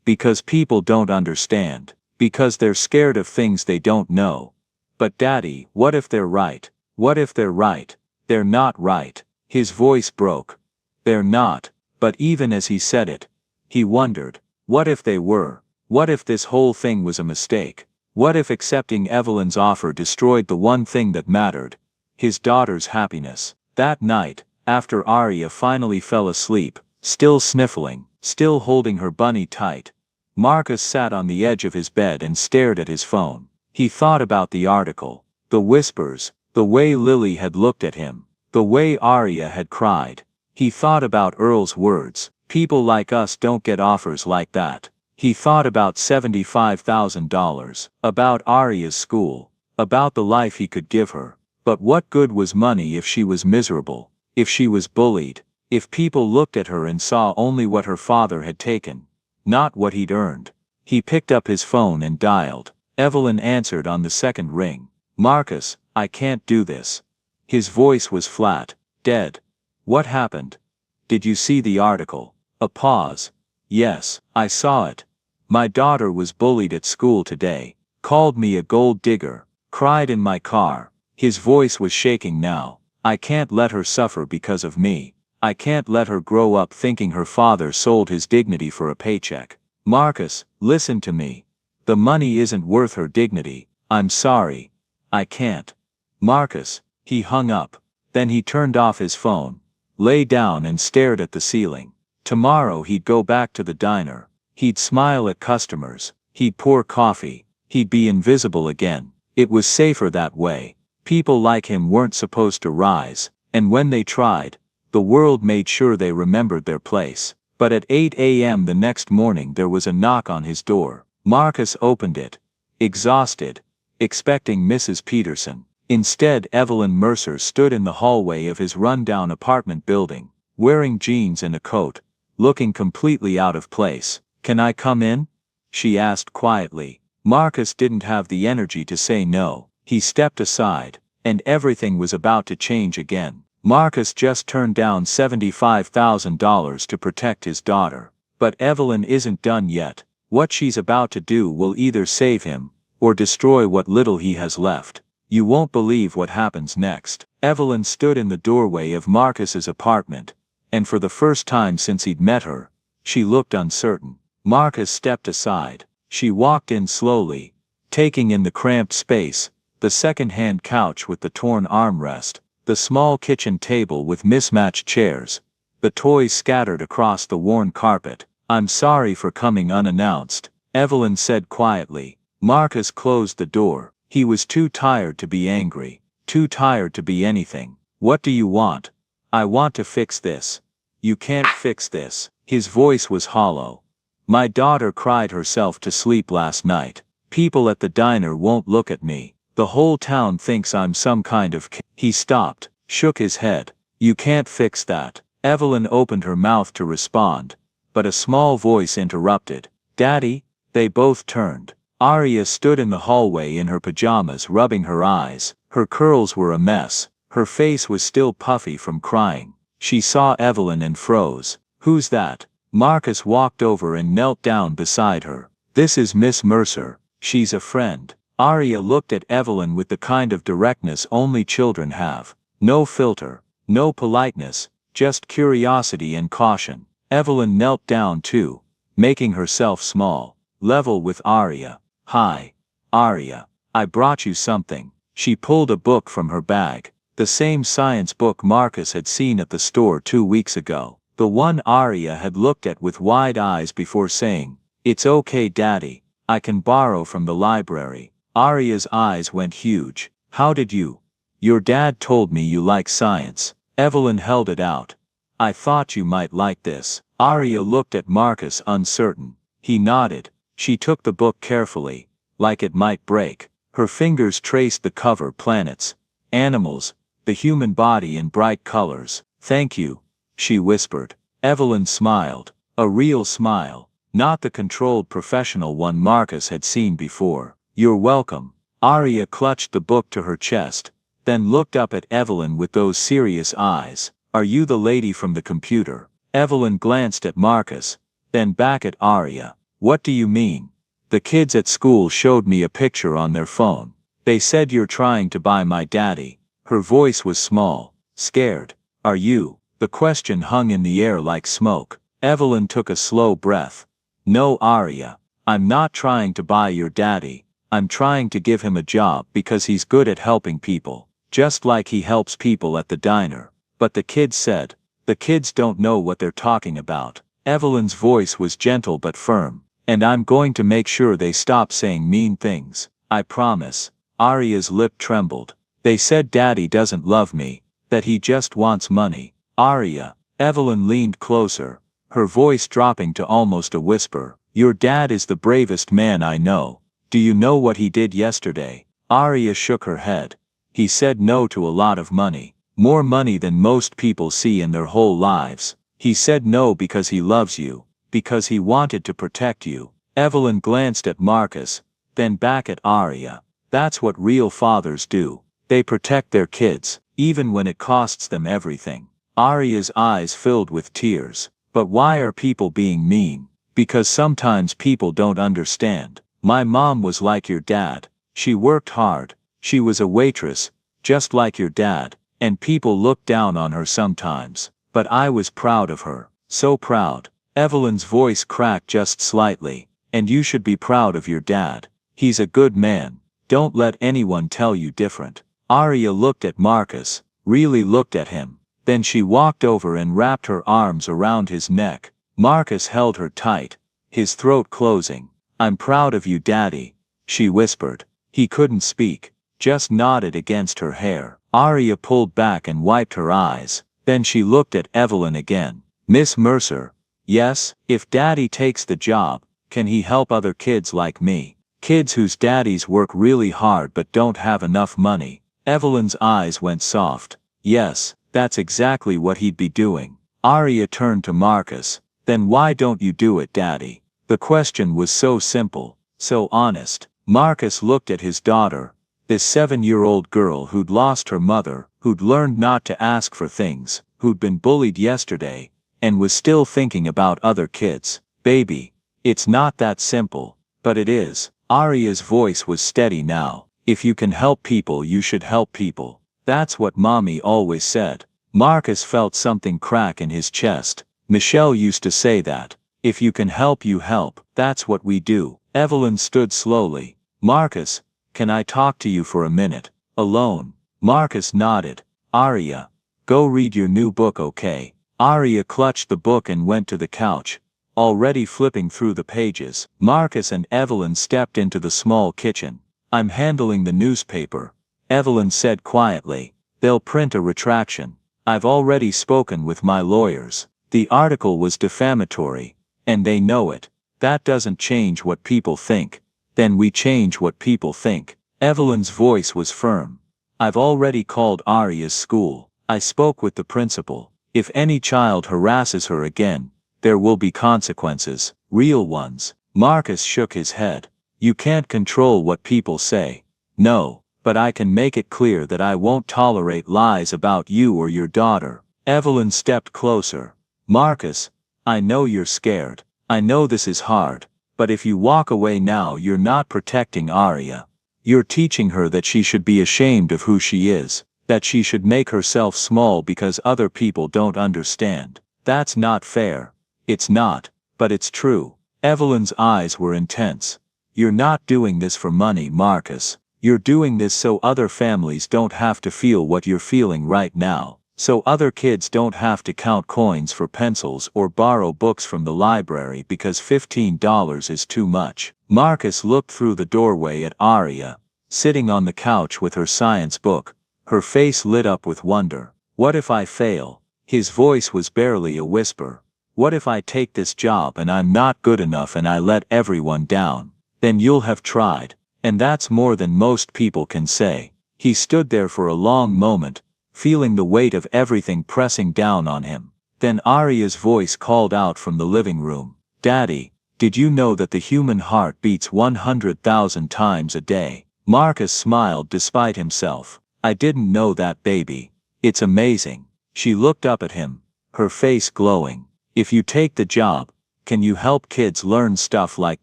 Because people don't understand. Because they're scared of things they don't know. But Daddy, what if they're right? What if they're right? They're not right. His voice broke. They're not. But even as he said it, he wondered, what if they were? What if this whole thing was a mistake? What if accepting Evelyn's offer destroyed the one thing that mattered? His daughter's happiness. That night, after Aria finally fell asleep, still sniffling, still holding her bunny tight, Marcus sat on the edge of his bed and stared at his phone. He thought about the article, the whispers, the way Lily had looked at him, the way Aria had cried. He thought about Earl's words, people like us don't get offers like that. He thought about $75,000, about Aria's school, about the life he could give her. But what good was money if she was miserable, if she was bullied, if people looked at her and saw only what her father had taken, not what he'd earned? He picked up his phone and dialed. Evelyn answered on the second ring. Marcus, I can't do this. His voice was flat, dead. What happened? Did you see the article? A pause. Yes, I saw it. My daughter was bullied at school today, called me a gold digger, cried in my car. His voice was shaking now. I can't let her suffer because of me. I can't let her grow up thinking her father sold his dignity for a paycheck. Marcus, listen to me. The money isn't worth her dignity. I'm sorry. I can't. Marcus. He hung up. Then he turned off his phone, lay down and stared at the ceiling. Tomorrow he'd go back to the diner. He'd smile at customers. He'd pour coffee. He'd be invisible again. It was safer that way. People like him weren't supposed to rise, and when they tried, the world made sure they remembered their place. But at 8 a.m. the next morning there was a knock on his door. Marcus opened it. Exhausted. expecting Mrs. Peterson. Instead, Evelyn Mercer stood in the hallway of his rundown apartment building, wearing jeans and a coat, looking completely out of place. "Can I come in?" she asked quietly. Marcus didn't have the energy to say no. He stepped aside, and everything was about to change again. Marcus just turned down $75,000 to protect his daughter. But Evelyn isn't done yet. What she's about to do will either save him, or destroy what little he has left. You won't believe what happens next. Evelyn stood in the doorway of Marcus's apartment, and for the first time since he'd met her, she looked uncertain. Marcus stepped aside. She walked in slowly, taking in the cramped space, the second-hand couch with the torn armrest, the small kitchen table with mismatched chairs, the toys scattered across the worn carpet. "I'm sorry for coming unannounced," Evelyn said quietly. Marcus closed the door. He was too tired to be angry, too tired to be anything. "What do you want?" "I want to fix this." "You can't fix this." His voice was hollow. "My daughter cried herself to sleep last night. People at the diner won't look at me. The whole town thinks I'm some kind of He stopped, shook his head. "You can't fix that." Evelyn opened her mouth to respond, but a small voice interrupted. "Daddy?" They both turned. Arya stood in the hallway in her pajamas, rubbing her eyes. Her curls were a mess. Her face was still puffy from crying. She saw Evelyn and froze. "Who's that?" Marcus walked over and knelt down beside her. "This is Miss Mercer. She's a friend." Arya looked at Evelyn with the kind of directness only children have. No filter, no politeness, just curiosity and caution. Evelyn knelt down too, making herself small, level with Arya. "Hi, Arya. I brought you something." She pulled a book from her bag, the same science book Marcus had seen at the store 2 weeks ago. The one Arya had looked at with wide eyes before saying, "It's okay, Daddy. I can borrow from the library." Arya's eyes went huge. "How did you? Your dad told me you like science." Evelyn held it out. "I thought you might like this." Arya looked at Marcus uncertain. He nodded. She took the book carefully, like it might break. Her fingers traced the cover: planets, animals, the human body in bright colors. "Thank you," she whispered. Evelyn smiled. A real smile, not the controlled professional one Marcus had seen before. "You're welcome." Arya clutched the book to her chest, then looked up at Evelyn with those serious eyes. "Are you the lady from the computer?" Evelyn glanced at Marcus, then back at Arya. "What do you mean?" "The kids at school showed me a picture on their phone. They said you're trying to buy my daddy." Her voice was small, scared. "Are you?" The question hung in the air like smoke. Evelyn took a slow breath. "No, Arya. I'm not trying to buy your daddy. I'm trying to give him a job because he's good at helping people, just like he helps people at the diner." "But the kids said." "The kids don't know what they're talking about." Evelyn's voice was gentle but firm. "And I'm going to make sure they stop saying mean things. I promise." Arya's lip trembled. "They said Daddy doesn't love me, that he just wants money." "Arya." Evelyn leaned closer, her voice dropping to almost a whisper. "Your dad is the bravest man I know. Do you know what he did yesterday?" Arya shook her head. "He said no to a lot of money. More money than most people see in their whole lives. He said no because he loves you, because he wanted to protect you." Evelyn glanced at Marcus, then back at Arya. "That's what real fathers do. They protect their kids, even when it costs them everything." Arya's eyes filled with tears. "But why are people being mean?" "Because sometimes people don't understand. My mom was like your dad. She worked hard. She was a waitress, just like your dad, and people looked down on her sometimes. But I was proud of her. So proud." Evelyn's voice cracked just slightly. "And you should be proud of your dad. He's a good man. Don't let anyone tell you different." Arya looked at Marcus, really looked at him. Then she walked over and wrapped her arms around his neck. Marcus held her tight, his throat closing. "I'm proud of you, Daddy," she whispered. He couldn't speak, just nodded against her hair. Arya pulled back and wiped her eyes. Then she looked at Evelyn again. "Miss Mercer." "Yes, if Daddy takes the job, can he help other kids like me?" Kids whose daddies work really hard but don't have enough money. Evelyn's eyes went soft. Yes, that's exactly what he'd be doing. Arya turned to Marcus. Then why don't you do it, Daddy? The question was so simple, so honest. Marcus looked at his daughter, this 7-year-old girl who'd lost her mother, who'd learned not to ask for things, who'd been bullied yesterday, and was still thinking about other kids. Baby, it's not that simple, but it is. Arya's voice was steady now. If you can help people, you should help people. That's what Mommy always said. Marcus felt something crack in his chest. Michelle used to say that. If you can help, you help. That's what we do. Evelyn stood slowly. Marcus, can I talk to you for a minute? Alone. Marcus nodded. Arya, go read your new book, okay? Arya clutched the book and went to the couch, already flipping through the pages. Marcus and Evelyn stepped into the small kitchen. I'm handling the newspaper, Evelyn said quietly. They'll print a retraction. I've already spoken with my lawyers. The article was defamatory, and they know it. That doesn't change what people think. Then we change what people think. Evelyn's voice was firm. I've already called Arya's school. I spoke with the principal. If any child harasses her again, there will be consequences, real ones. Marcus shook his head. You can't control what people say. No, but I can make it clear that I won't tolerate lies about you or your daughter. Evelyn stepped closer. Marcus, I know you're scared. I know this is hard, but if you walk away now, you're not protecting Arya. You're teaching her that she should be ashamed of who she is, that she should make herself small because other people don't understand. That's not fair. It's not, but it's true. Evelyn's eyes were intense. You're not doing this for money, Marcus. You're doing this so other families don't have to feel what you're feeling right now. So other kids don't have to count coins for pencils or borrow books from the library because $15 is too much. Marcus looked through the doorway at Arya, sitting on the couch with her science book. Her face lit up with wonder. What if I fail? His voice was barely a whisper. What if I take this job and I'm not good enough and I let everyone down? Then you'll have tried. And that's more than most people can say. He stood there for a long moment, feeling the weight of everything pressing down on him. Then Arya's voice called out from the living room. Daddy, did you know that the human heart beats 100,000 times a day? Marcus smiled despite himself. I didn't know that, baby. It's amazing. She looked up at him, her face glowing. If you take the job, can you help kids learn stuff like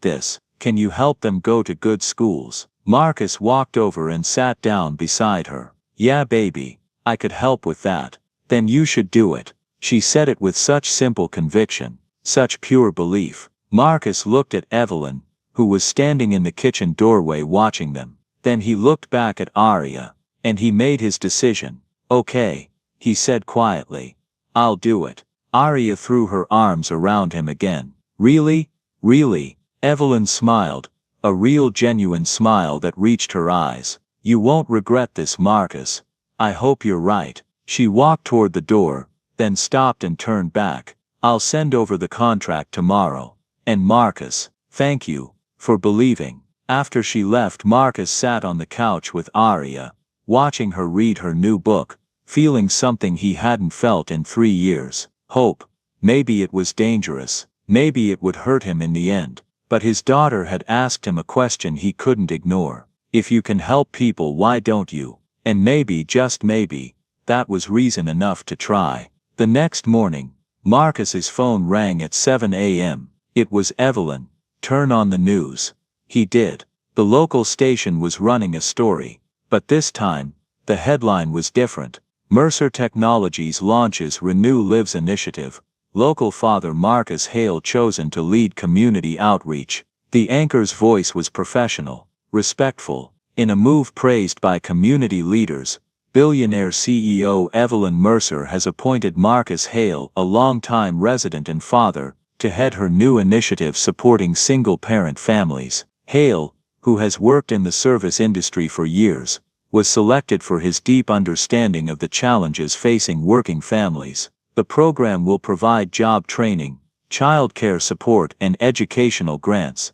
this? Can you help them go to good schools? Marcus walked over and sat down beside her. Yeah, baby. I could help with that. Then you should do it. She said it with such simple conviction, such pure belief. Marcus looked at Evelyn, who was standing in the kitchen doorway watching them. Then he looked back at Arya, and he made his decision. Okay, he said quietly. I'll do it. Arya threw her arms around him again. Really? Really? Evelyn smiled, a real genuine smile that reached her eyes. You won't regret this, Marcus. I hope you're right. She walked toward the door, then stopped and turned back. I'll send over the contract tomorrow. And Marcus, thank you for believing. After she left, Marcus sat on the couch with Arya, watching her read her new book, feeling something he hadn't felt in 3 years. Hope. Maybe it was dangerous. Maybe it would hurt him in the end. But his daughter had asked him a question he couldn't ignore. If you can help people, why don't you? And maybe, just maybe, that was reason enough to try. The next morning, Marcus's phone rang at 7 a.m. It was Evelyn. Turn on the news. He did. The local station was running a story. But this time, the headline was different. Mercer Technologies launches Renew Lives initiative. Local father Marcus Hale chosen to lead community outreach. The anchor's voice was professional, respectful. In a move praised by community leaders, Billionaire CEO Evelyn Mercer has appointed Marcus Hale, a longtime resident and father, to head her new initiative supporting single-parent families. Hale, who has worked in the service industry for years, was selected for his deep understanding of the challenges facing working families. The program will provide job training, childcare support, and educational grants.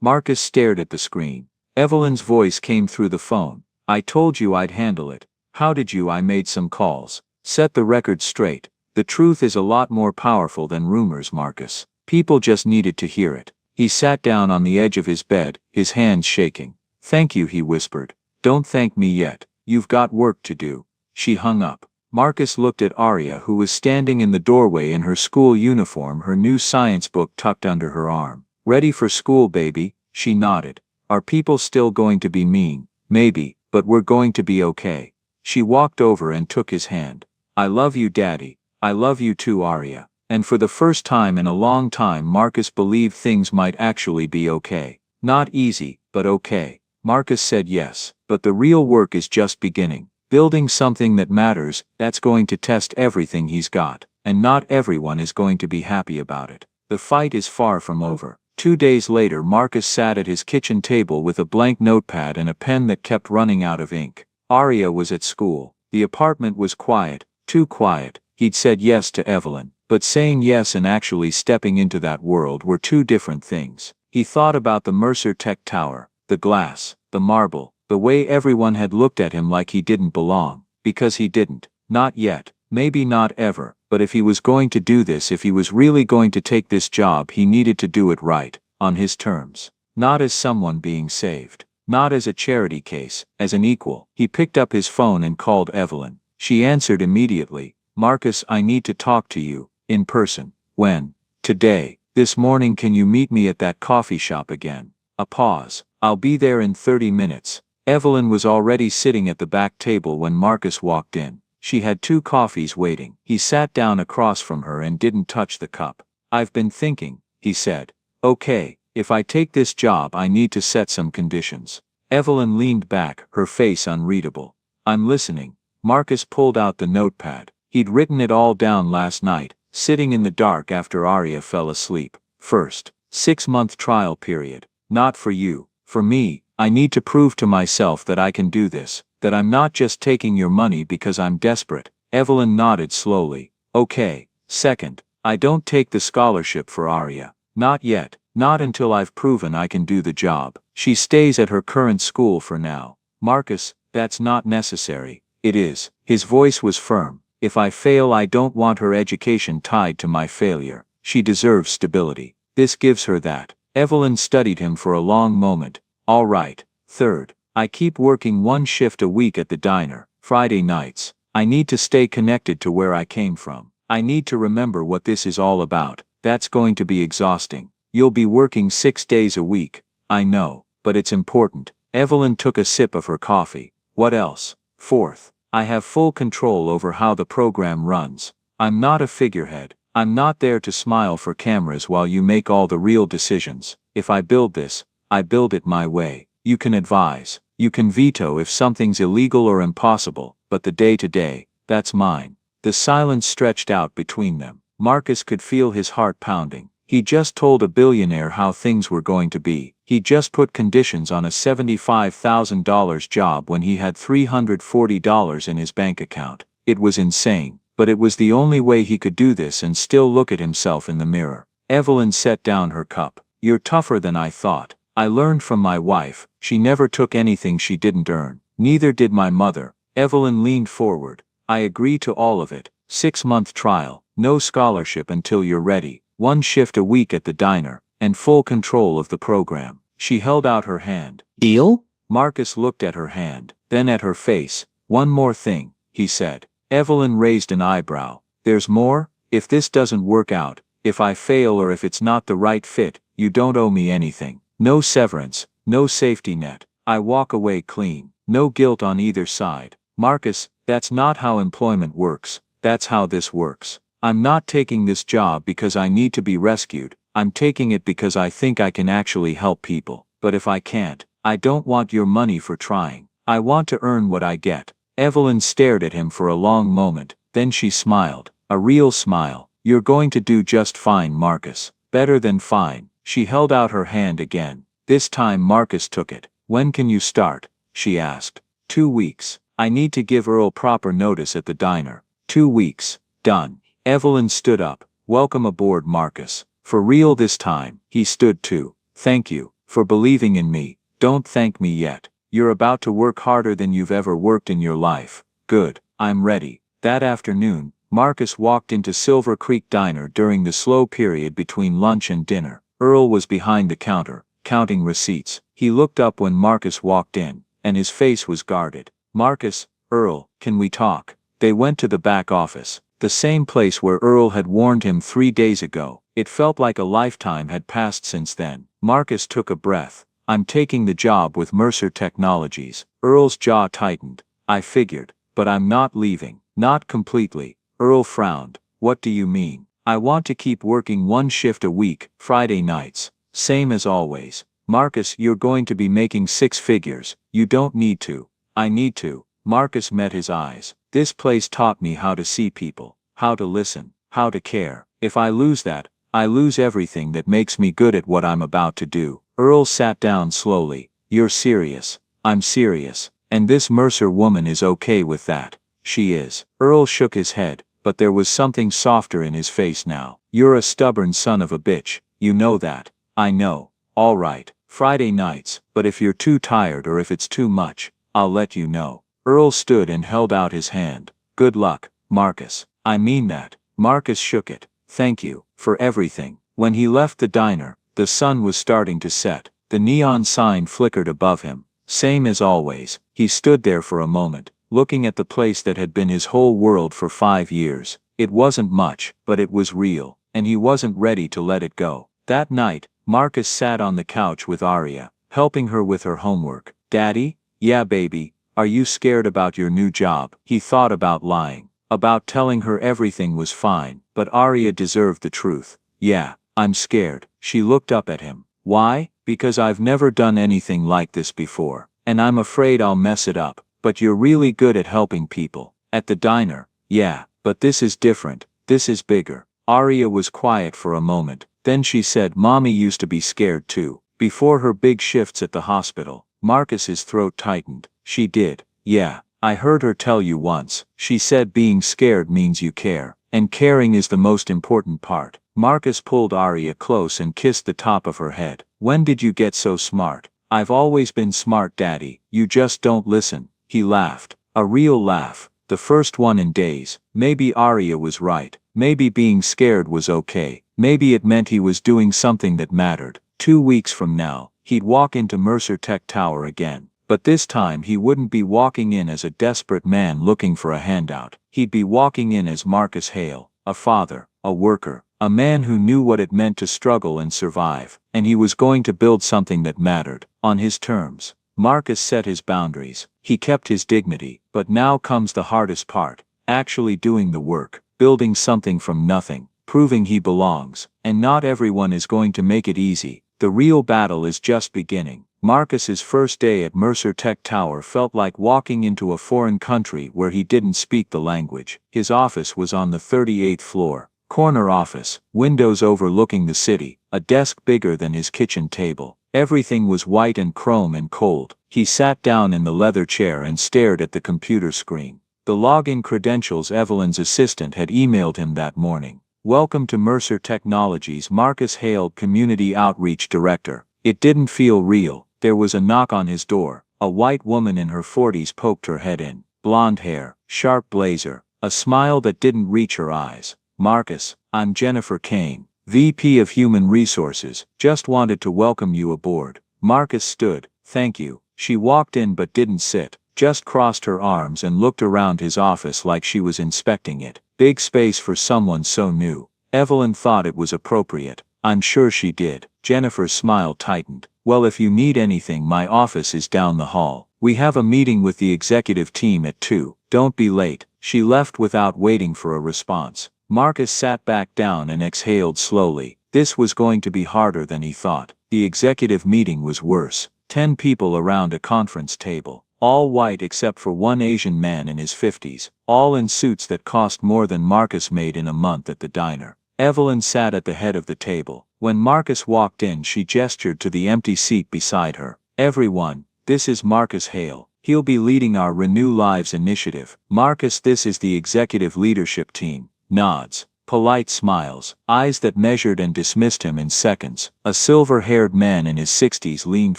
Marcus stared at the screen. Evelyn's voice came through the phone. I told you I'd handle it. How did you? I made some calls. Set the record straight. The truth is a lot more powerful than rumors, Marcus. People just needed to hear it. He sat down on the edge of his bed, his hands shaking. Thank you, he whispered. Don't thank me yet. You've got work to do. She hung up. Marcus looked at Arya, who was standing in the doorway in her school uniform, her new science book tucked under her arm. Ready for school, baby? She nodded. Are people still going to be mean? Maybe, but we're going to be okay. She walked over and took his hand. I love you, Daddy. I love you too, Arya. And for the first time in a long time, Marcus believed things might actually be okay. Not easy, but okay. Marcus said yes, but the real work is just beginning. Building something that matters, that's going to test everything he's got, and not everyone is going to be happy about it. The fight is far from over. 2 days later, Marcus sat at his kitchen table with a blank notepad and a pen that kept running out of ink. Arya was at school. The apartment was quiet, too quiet. He'd said yes to Evelyn, but saying yes and actually stepping into that world were two different things. He thought about the Mercer Tech Tower, the glass, the marble, the way everyone had looked at him like he didn't belong, because he didn't. Not yet, maybe not ever, but if he was going to do this, if he was really going to take this job, he needed to do it right, on his terms. Not as someone being saved. Not as a charity case, as an equal. He picked up his phone and called Evelyn. She answered immediately. Marcus, I need to talk to you, in person. When? Today. This morning. Can you meet me at that coffee shop again? A pause. I'll be there in 30 minutes. Evelyn was already sitting at the back table when Marcus walked in. She had 2 coffees waiting. He sat down across from her and didn't touch the cup. I've been thinking, he said. Okay, if I take this job, I need to set some conditions. Evelyn leaned back, her face unreadable. I'm listening. Marcus pulled out the notepad. He'd written it all down last night, sitting in the dark after Arya fell asleep. First, 6-month trial period. Not for you, for me. I need to prove to myself that I can do this, that I'm not just taking your money because I'm desperate. Evelyn nodded slowly. Okay. Second, I don't take the scholarship for Arya. Not yet, not until I've proven I can do the job. She stays at her current school for now. Marcus, that's not necessary. It is. His voice was firm. If I fail, I don't want her education tied to my failure. She deserves stability. This gives her that. Evelyn studied him for a long moment. All right. Third, I keep working 1 shift a week at the diner, Friday nights. I need to stay connected to where I came from. I need to remember what this is all about. That's going to be exhausting. You'll be working 6 days a week. I know, but it's important. Evelyn took a sip of her coffee. What else? Fourth, I have full control over how the program runs. I'm not a figurehead. I'm not there to smile for cameras while you make all the real decisions. If I build this, I build it my way. You can advise. You can veto if something's illegal or impossible, but the day-to-day, that's mine. The silence stretched out between them. Marcus could feel his heart pounding. He just told a billionaire how things were going to be. He just put conditions on a $75,000 job when he had $340 in his bank account. It was insane, but it was the only way he could do this and still look at himself in the mirror. Evelyn set down her cup. You're tougher than I thought. I learned from my wife. She never took anything she didn't earn. Neither did my mother. Evelyn leaned forward. I agree to all of it. 6-month trial, no scholarship until you're ready, 1 shift a week at the diner, and full control of the program. She held out her hand. Deal? Marcus looked at her hand, then at her face. One more thing, he said. Evelyn raised an eyebrow. There's more? If this doesn't work out, if I fail or if it's not the right fit, you don't owe me anything. No severance, no safety net. I walk away clean. No guilt on either side. Marcus, that's not how employment works. That's how this works. I'm not taking this job because I need to be rescued. I'm taking it because I think I can actually help people. But if I can't, I don't want your money for trying. I want to earn what I get. Evelyn stared at him for a long moment. Then she smiled. A real smile. You're going to do just fine, Marcus. Better than fine. She held out her hand again. This time Marcus took it. When can you start? She asked. 2 weeks. I need to give Earl proper notice at the diner. 2 weeks. Done. Evelyn stood up. Welcome aboard, Marcus. For real this time. He stood too. Thank you. for believing in me. Don't thank me yet. You're about to work harder than you've ever worked in your life. Good, I'm ready. That afternoon, Marcus walked into Silver Creek Diner during the slow period between lunch and dinner. Earl was behind the counter, counting receipts. He looked up when Marcus walked in, and his face was guarded. Marcus, Earl, can we talk? They went to the back office, the same place where Earl had warned him 3 days ago. It felt like a lifetime had passed since then. Marcus took a breath. I'm taking the job with Mercer Technologies. Earl's jaw tightened. I figured, but I'm not leaving. Not completely. Earl frowned. What do you mean? I want to keep working one shift a week, Friday nights. Same as always. Marcus, you're going to be making 6 figures. You don't need to. I need to. Marcus met his eyes. This place taught me how to see people, how to listen, how to care. If I lose that, I lose everything that makes me good at what I'm about to do. Earl sat down slowly. You're serious. I'm serious. And this Mercer woman is okay with that. She is. Earl shook his head, but there was something softer in his face now. You're a stubborn son of a bitch. You know that. I know. All right. Friday nights, but if you're too tired or if it's too much, I'll let you know. Earl stood and held out his hand. Good luck, Marcus. I mean that. Marcus shook it. Thank you, for everything. When he left the diner, the sun was starting to set. The neon sign flickered above him. Same as always. He stood there for a moment, looking at the place that had been his whole world for 5 years. It wasn't much, but it was real, and he wasn't ready to let it go. That night, Marcus sat on the couch with Arya, helping her with her homework. Daddy? Yeah, baby. Are you scared about your new job? He thought about lying, about telling her everything was fine, but Arya deserved the truth. Yeah, I'm scared. She looked up at him. Why? Because I've never done anything like this before, and I'm afraid I'll mess it up. But you're really good at helping people. At the diner, yeah, but this is different. This is bigger. Arya was quiet for a moment. Then she said Mommy used to be scared too. Before her big shifts at the hospital. Marcus's throat tightened. She did. Yeah, I heard her tell you once. She said being scared means you care, and caring is the most important part. Marcus pulled Arya close and kissed the top of her head. When did you get so smart? I've always been smart, Daddy. You just don't listen. He laughed. A real laugh. The first one in days. Maybe Arya was right. Maybe being scared was okay. Maybe it meant he was doing something that mattered. 2 weeks from now, he'd walk into Mercer Tech Tower again. But this time he wouldn't be walking in as a desperate man looking for a handout. He'd be walking in as Marcus Hale, a father, a worker, a man who knew what it meant to struggle and survive. And he was going to build something that mattered, on his terms. Marcus set his boundaries. He kept his dignity. But now comes the hardest part. Actually doing the work. Building something from nothing. Proving he belongs. And not everyone is going to make it easy. The real battle is just beginning. Marcus's first day at Mercer Tech Tower felt like walking into a foreign country where he didn't speak the language. His office was on the 38th floor. Corner office, windows overlooking the city, a desk bigger than his kitchen table. Everything was white and chrome and cold. He sat down in the leather chair and stared at the computer screen. The login credentials Evelyn's assistant had emailed him that morning. Welcome to Mercer Technologies, Marcus Hale, Community Outreach Director. It didn't feel real. There was a knock on his door. A white woman in her 40s poked her head in. Blonde hair, sharp blazer, a smile that didn't reach her eyes. Marcus, I'm Jennifer Kane, VP of Human Resources. Just wanted to welcome you aboard. Marcus stood. Thank you. She walked in but didn't sit. Just crossed her arms and looked around his office like she was inspecting it. Big space for someone so new. Evelyn thought it was appropriate. I'm sure she did. Jennifer's smile tightened. Well, if you need anything, my office is down the hall. We have a meeting with the executive team at 2. Don't be late. She left without waiting for a response. Marcus sat back down and exhaled slowly. This was going to be harder than he thought. The executive meeting was worse. 10 people around a conference table. All white except for one Asian man in his 50s. All in suits that cost more than Marcus made in a month at the diner. Evelyn sat at the head of the table. When Marcus walked in, she gestured to the empty seat beside her. Everyone, this is Marcus Hale. He'll be leading our Renew Lives initiative. Marcus, this is the executive leadership team. Nods. polite smiles, eyes that measured and dismissed him in seconds. A silver-haired man in his 60s leaned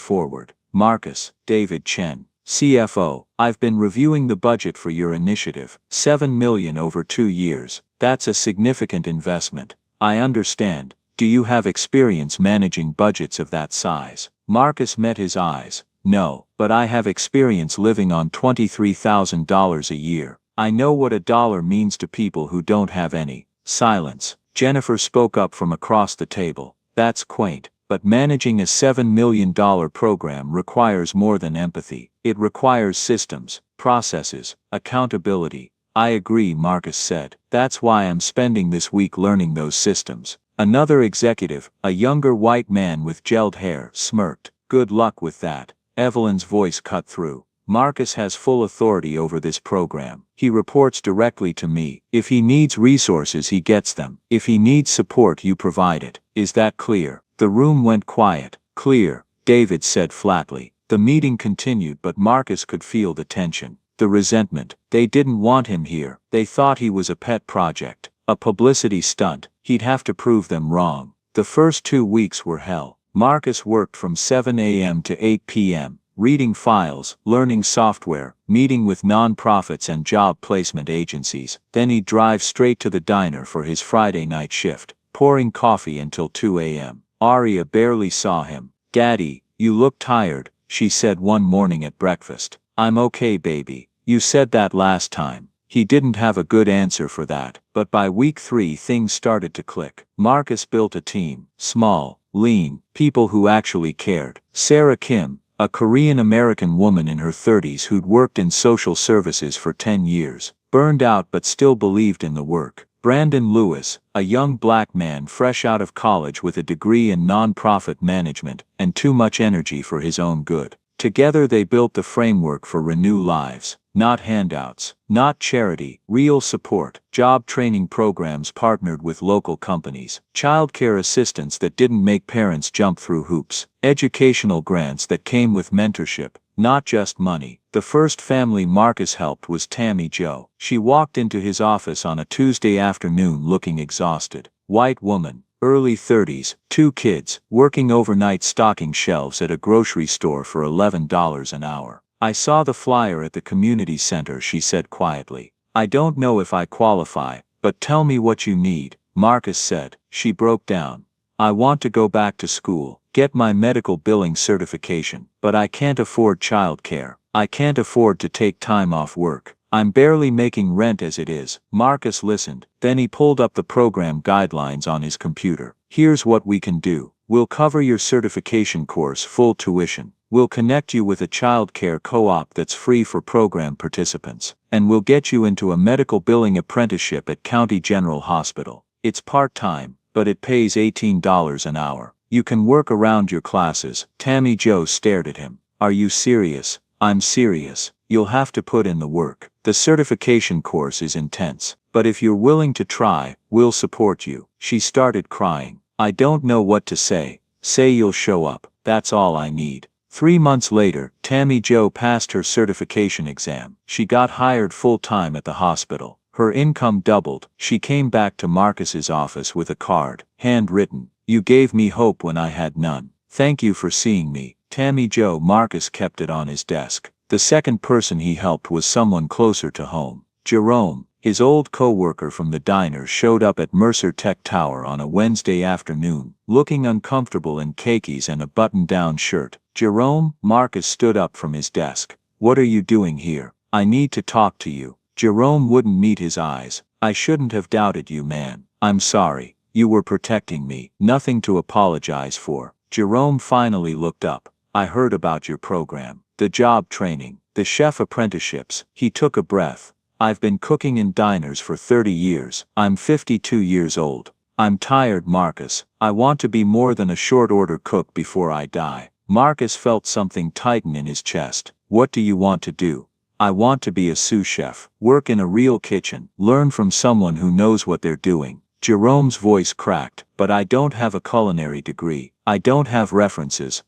forward. Marcus, David Chen, CFO, I've been reviewing the budget for your initiative. $7 million over 2 years. That's a significant investment. I understand. Do you have experience managing budgets of that size? Marcus met his eyes. No, but I have experience living on $23,000 a year. I know what a dollar means to people who don't have any. Silence. Jennifer spoke up from across the table. That's quaint, but managing a $7 million program requires more than empathy. It requires systems, processes, accountability. I agree, Marcus said. That's why I'm spending this week learning those systems. Another executive, a younger white man with gelled hair, smirked. Good luck with that. Evelyn's voice cut through. Marcus has full authority over this program. He reports directly to me. If he needs resources, he gets them. If he needs support, you provide it. Is that clear? The room went quiet. Clear, David said flatly. The meeting continued, but Marcus could feel the tension, the resentment. They didn't want him here. They thought he was a pet project, a publicity stunt. He'd have to prove them wrong. The first 2 weeks were hell. Marcus worked from 7 a.m. to 8 p.m., reading files, learning software, meeting with nonprofits and job placement agencies. Then he'd drive straight to the diner for his Friday night shift, pouring coffee until 2 a.m. Aria barely saw him. Daddy, you look tired, she said one morning at breakfast. I'm okay, baby. You said that last time. He didn't have a good answer for that, but by week 3 things started to click. Marcus built a team, small, lean, people who actually cared. Sarah Kim, a Korean-American woman in her 30s who'd worked in social services for 10 years, burned out but still believed in the work. Brandon Lewis, a young black man fresh out of college with a degree in nonprofit management and too much energy for his own good. Together they built the framework for Renew Lives. Not handouts, not charity, real support. Job training programs partnered with local companies. Childcare assistance that didn't make parents jump through hoops. Educational grants that came with mentorship, not just money. The first family Marcus helped was Tammy Jo. She walked into his office on a Tuesday afternoon looking exhausted. White woman, early 30s, 2 kids, working overnight stocking shelves at a grocery store for $11 an hour. I saw the flyer at the community center, she said quietly. I don't know if I qualify, but tell me what you need, Marcus said. She broke down. I want to go back to school, get my medical billing certification, but I can't afford childcare. I can't afford to take time off work. I'm barely making rent as it is. Marcus listened, then he pulled up the program guidelines on his computer. Here's what we can do. We'll cover your certification course full tuition. We'll connect you with a child care co-op that's free for program participants. And we'll get you into a medical billing apprenticeship at County General Hospital. It's part-time, but it pays $18 an hour. You can work around your classes. Tammy Jo stared at him. Are you serious? I'm serious. You'll have to put in the work. The certification course is intense. But if you're willing to try, we'll support you. She started crying. I don't know what to say. Say you'll show up. That's all I need. 3 months later, Tammy Jo passed her certification exam. She got hired full-time at the hospital. Her income doubled. She came back to Marcus's office with a card, handwritten. You gave me hope when I had none. Thank you for seeing me. Tammy Jo. Marcus kept it on his desk. The second person he helped was someone closer to home. Jerome, his old co-worker from the diner, showed up at Mercer Tech Tower on a Wednesday afternoon, looking uncomfortable in khakis and a button-down shirt. Jerome, Marcus stood up from his desk. What are you doing here? I need to talk to you. Jerome wouldn't meet his eyes. I shouldn't have doubted you, man. I'm sorry. You were protecting me. Nothing to apologize for. Jerome finally looked up. I heard about your program. The job training, the chef apprenticeships. He took a breath. I've been cooking in diners for 30 years. I'm 52 years old. I'm tired, Marcus. I want to be more than a short-order cook before I die. Marcus felt something tighten in his chest. What do you want to do? I want to be a sous chef, work in a real kitchen, learn from someone who knows what they're doing. Jerome's voice cracked. But I don't have a culinary degree. I don't have references.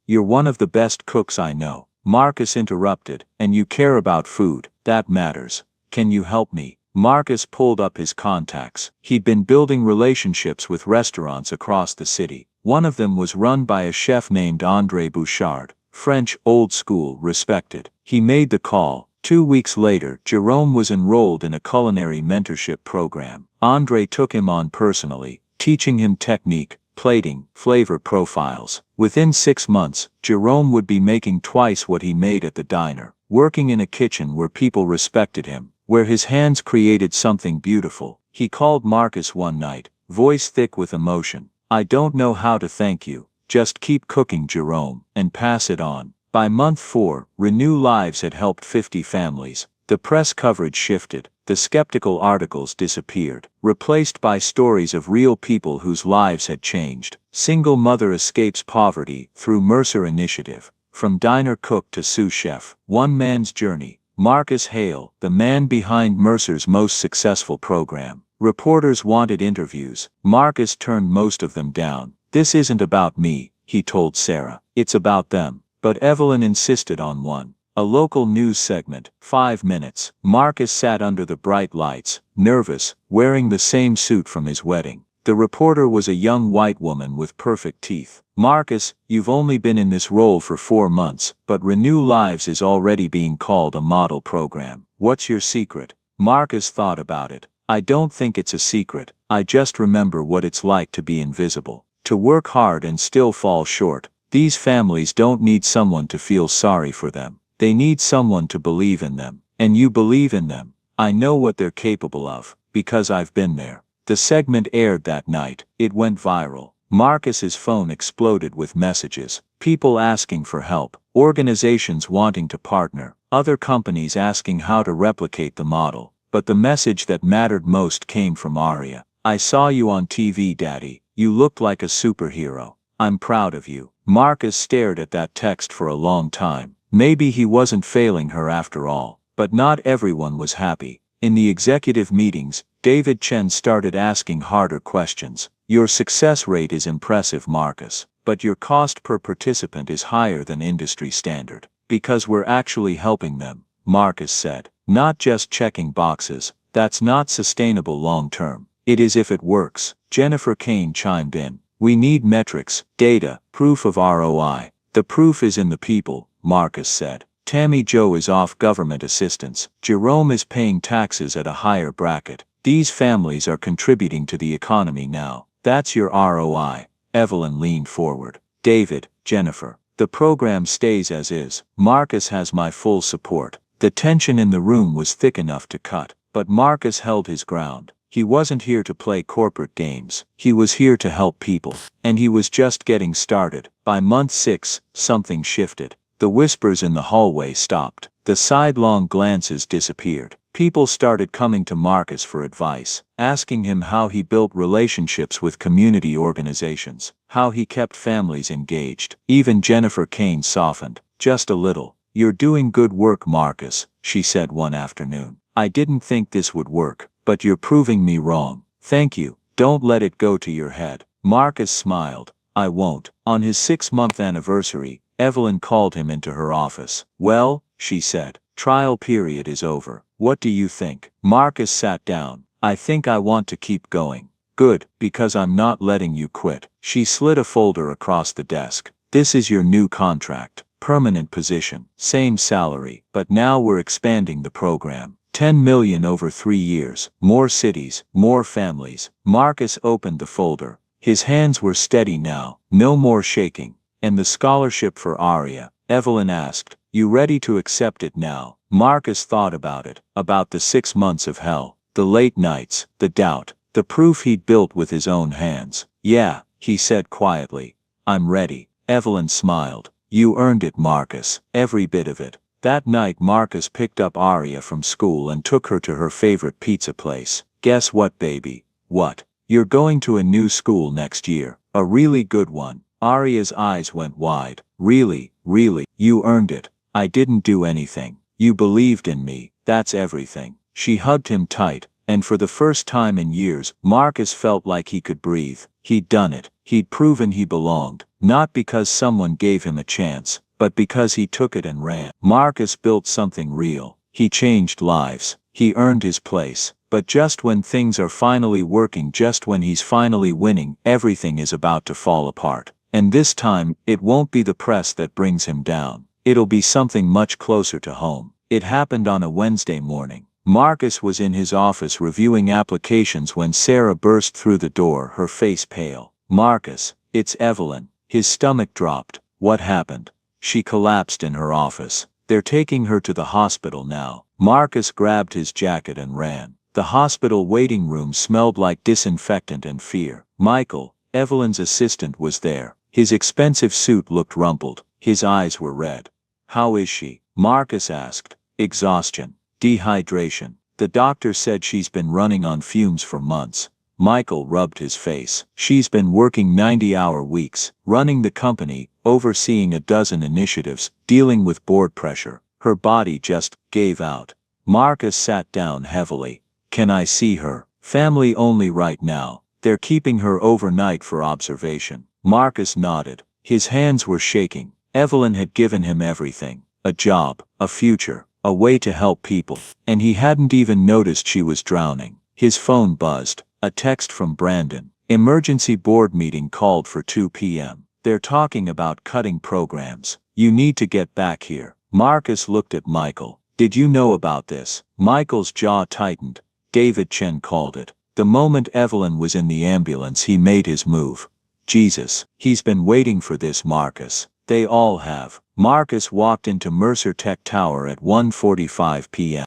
You're one of the best cooks I know. Marcus interrupted. And you care about food. That matters. Can you help me? Marcus pulled up his contacts. He'd been building relationships with restaurants across the city. One of them was run by a chef named André Bouchard, French, old school, respected. He made the call. 2 weeks later, Jerome was enrolled in a culinary mentorship program. André took him on personally, teaching him technique, plating, flavor profiles. Within 6 months, Jerome would be making twice what he made at the diner, working in a kitchen where people respected him, where his hands created something beautiful. He called Marcus one night, voice thick with emotion. "I don't know how to thank you. Just keep cooking, Jerome, and pass it on." By month 4, Renew Lives had helped 50 families. The press coverage shifted. The skeptical articles disappeared, replaced by stories of real people whose lives had changed. Single mother escapes poverty through Mercer Initiative. From diner cook to sous chef, one man's journey. Marcus Hale, the man behind Mercer's most successful program. Reporters wanted interviews. Marcus turned most of them down. "This isn't about me," he told Sarah. "It's about them." But Evelyn insisted on one. A local news segment, 5 minutes. Marcus sat under the bright lights, nervous, wearing the same suit from his wedding. The reporter was a young white woman with perfect teeth. "Marcus, you've only been in this role for 4 months, but Renew Lives is already being called a model program. What's your secret?" Marcus thought about it. "I don't think it's a secret. I just remember what it's like to be invisible. To work hard and still fall short. These families don't need someone to feel sorry for them. They need someone to believe in them. And you believe in them. I know what they're capable of, because I've been there." The segment aired that night. It went viral. Marcus's phone exploded with messages. People asking for help. Organizations wanting to partner. Other companies asking how to replicate the model. But the message that mattered most came from Aria. "I saw you on TV, Daddy. You looked like a superhero. I'm proud of you." Marcus stared at that text for a long time. Maybe he wasn't failing her after all. But not everyone was happy. In the executive meetings, David Chen started asking harder questions. "Your success rate is impressive, Marcus, but your cost per participant is higher than industry standard." "Because we're actually helping them," Marcus said. "Not just checking boxes. That's not sustainable long term." "It is if it works," Jennifer Kane chimed in. "We need metrics, data, proof of ROI. The proof is in the people," Marcus said. "Tammy Jo is off government assistance. Jerome is paying taxes at a higher bracket. These families are contributing to the economy now. That's your ROI." Evelyn leaned forward. "David, Jennifer, the program stays as is. Marcus has my full support." The tension in the room was thick enough to cut, but Marcus held his ground. He wasn't here to play corporate games. He was here to help people. And he was just getting started. By month 6, something shifted. The whispers in the hallway stopped. The sidelong glances disappeared. People started coming to Marcus for advice, asking him how he built relationships with community organizations, how he kept families engaged. Even Jennifer Kane softened, just a little. "You're doing good work, Marcus," she said one afternoon. "I didn't think this would work. But you're proving me wrong. Thank you. Don't let it go to your head." Marcus smiled. "I won't." On his 6-month anniversary, Evelyn called him into her office. "Well," she said, "trial period is over. What do you think?" Marcus sat down. "I think I want to keep going." "Good, because I'm not letting you quit." She slid a folder across the desk. "This is your new contract. Permanent position. Same salary. But now we're expanding the program. 10 million over 3 years. More cities, more families." Marcus opened the folder. His hands were steady now. No more shaking. "And the scholarship for Aria?" Evelyn asked. "You ready to accept it now?" Marcus thought about it. About the 6 months of hell. The late nights. The doubt. The proof he'd built with his own hands. "Yeah," he said quietly. "I'm ready." Evelyn smiled. "You earned it, Marcus. Every bit of it." That night Marcus picked up Aria from school and took her to her favorite pizza place. "Guess what, baby?" "What?" "You're going to a new school next year. A really good one." Aria's eyes went wide. "Really, really? You earned it. I didn't do anything. You believed in me. That's everything." She hugged him tight, and for the first time in years, Marcus felt like he could breathe. He'd done it. He'd proven he belonged. Not because someone gave him a chance, but because he took it and ran. Marcus built something real. He changed lives. He earned his place. But just when things are finally working, just when he's finally winning, everything is about to fall apart. And this time, it won't be the press that brings him down. It'll be something much closer to home. It happened on a Wednesday morning. Marcus was in his office reviewing applications when Sarah burst through the door, her face pale. "Marcus, it's Evelyn." His stomach dropped. "What happened?" "She collapsed in her office. They're taking her to the hospital now." Marcus grabbed his jacket and ran. The hospital waiting room smelled like disinfectant and fear. Michael, Evelyn's assistant, was there. His expensive suit looked rumpled. His eyes were red. "How is she?" Marcus asked. "Exhaustion. Dehydration. The doctor said she's been running on fumes for months." Michael rubbed his face. "She's been working 90-hour weeks, running the company, overseeing a dozen initiatives, dealing with board pressure. Her body just gave out." Marcus sat down heavily. "Can I see her?" "Family only right now. They're keeping her overnight for observation." Marcus nodded. His hands were shaking. Evelyn had given him everything. A job, a future, a way to help people. And he hadn't even noticed she was drowning. His phone buzzed. A text from Brandon. "Emergency board meeting called for 2 p.m. They're talking about cutting programs. You need to get back here." Marcus looked at Michael. "Did you know about this?" Michael's jaw tightened. David Chen called it. The moment Evelyn was in the ambulance, he made his move. "Jesus, he's been waiting for this, Marcus. They all have." Marcus walked into Mercer Tech Tower at 1:45 p.m.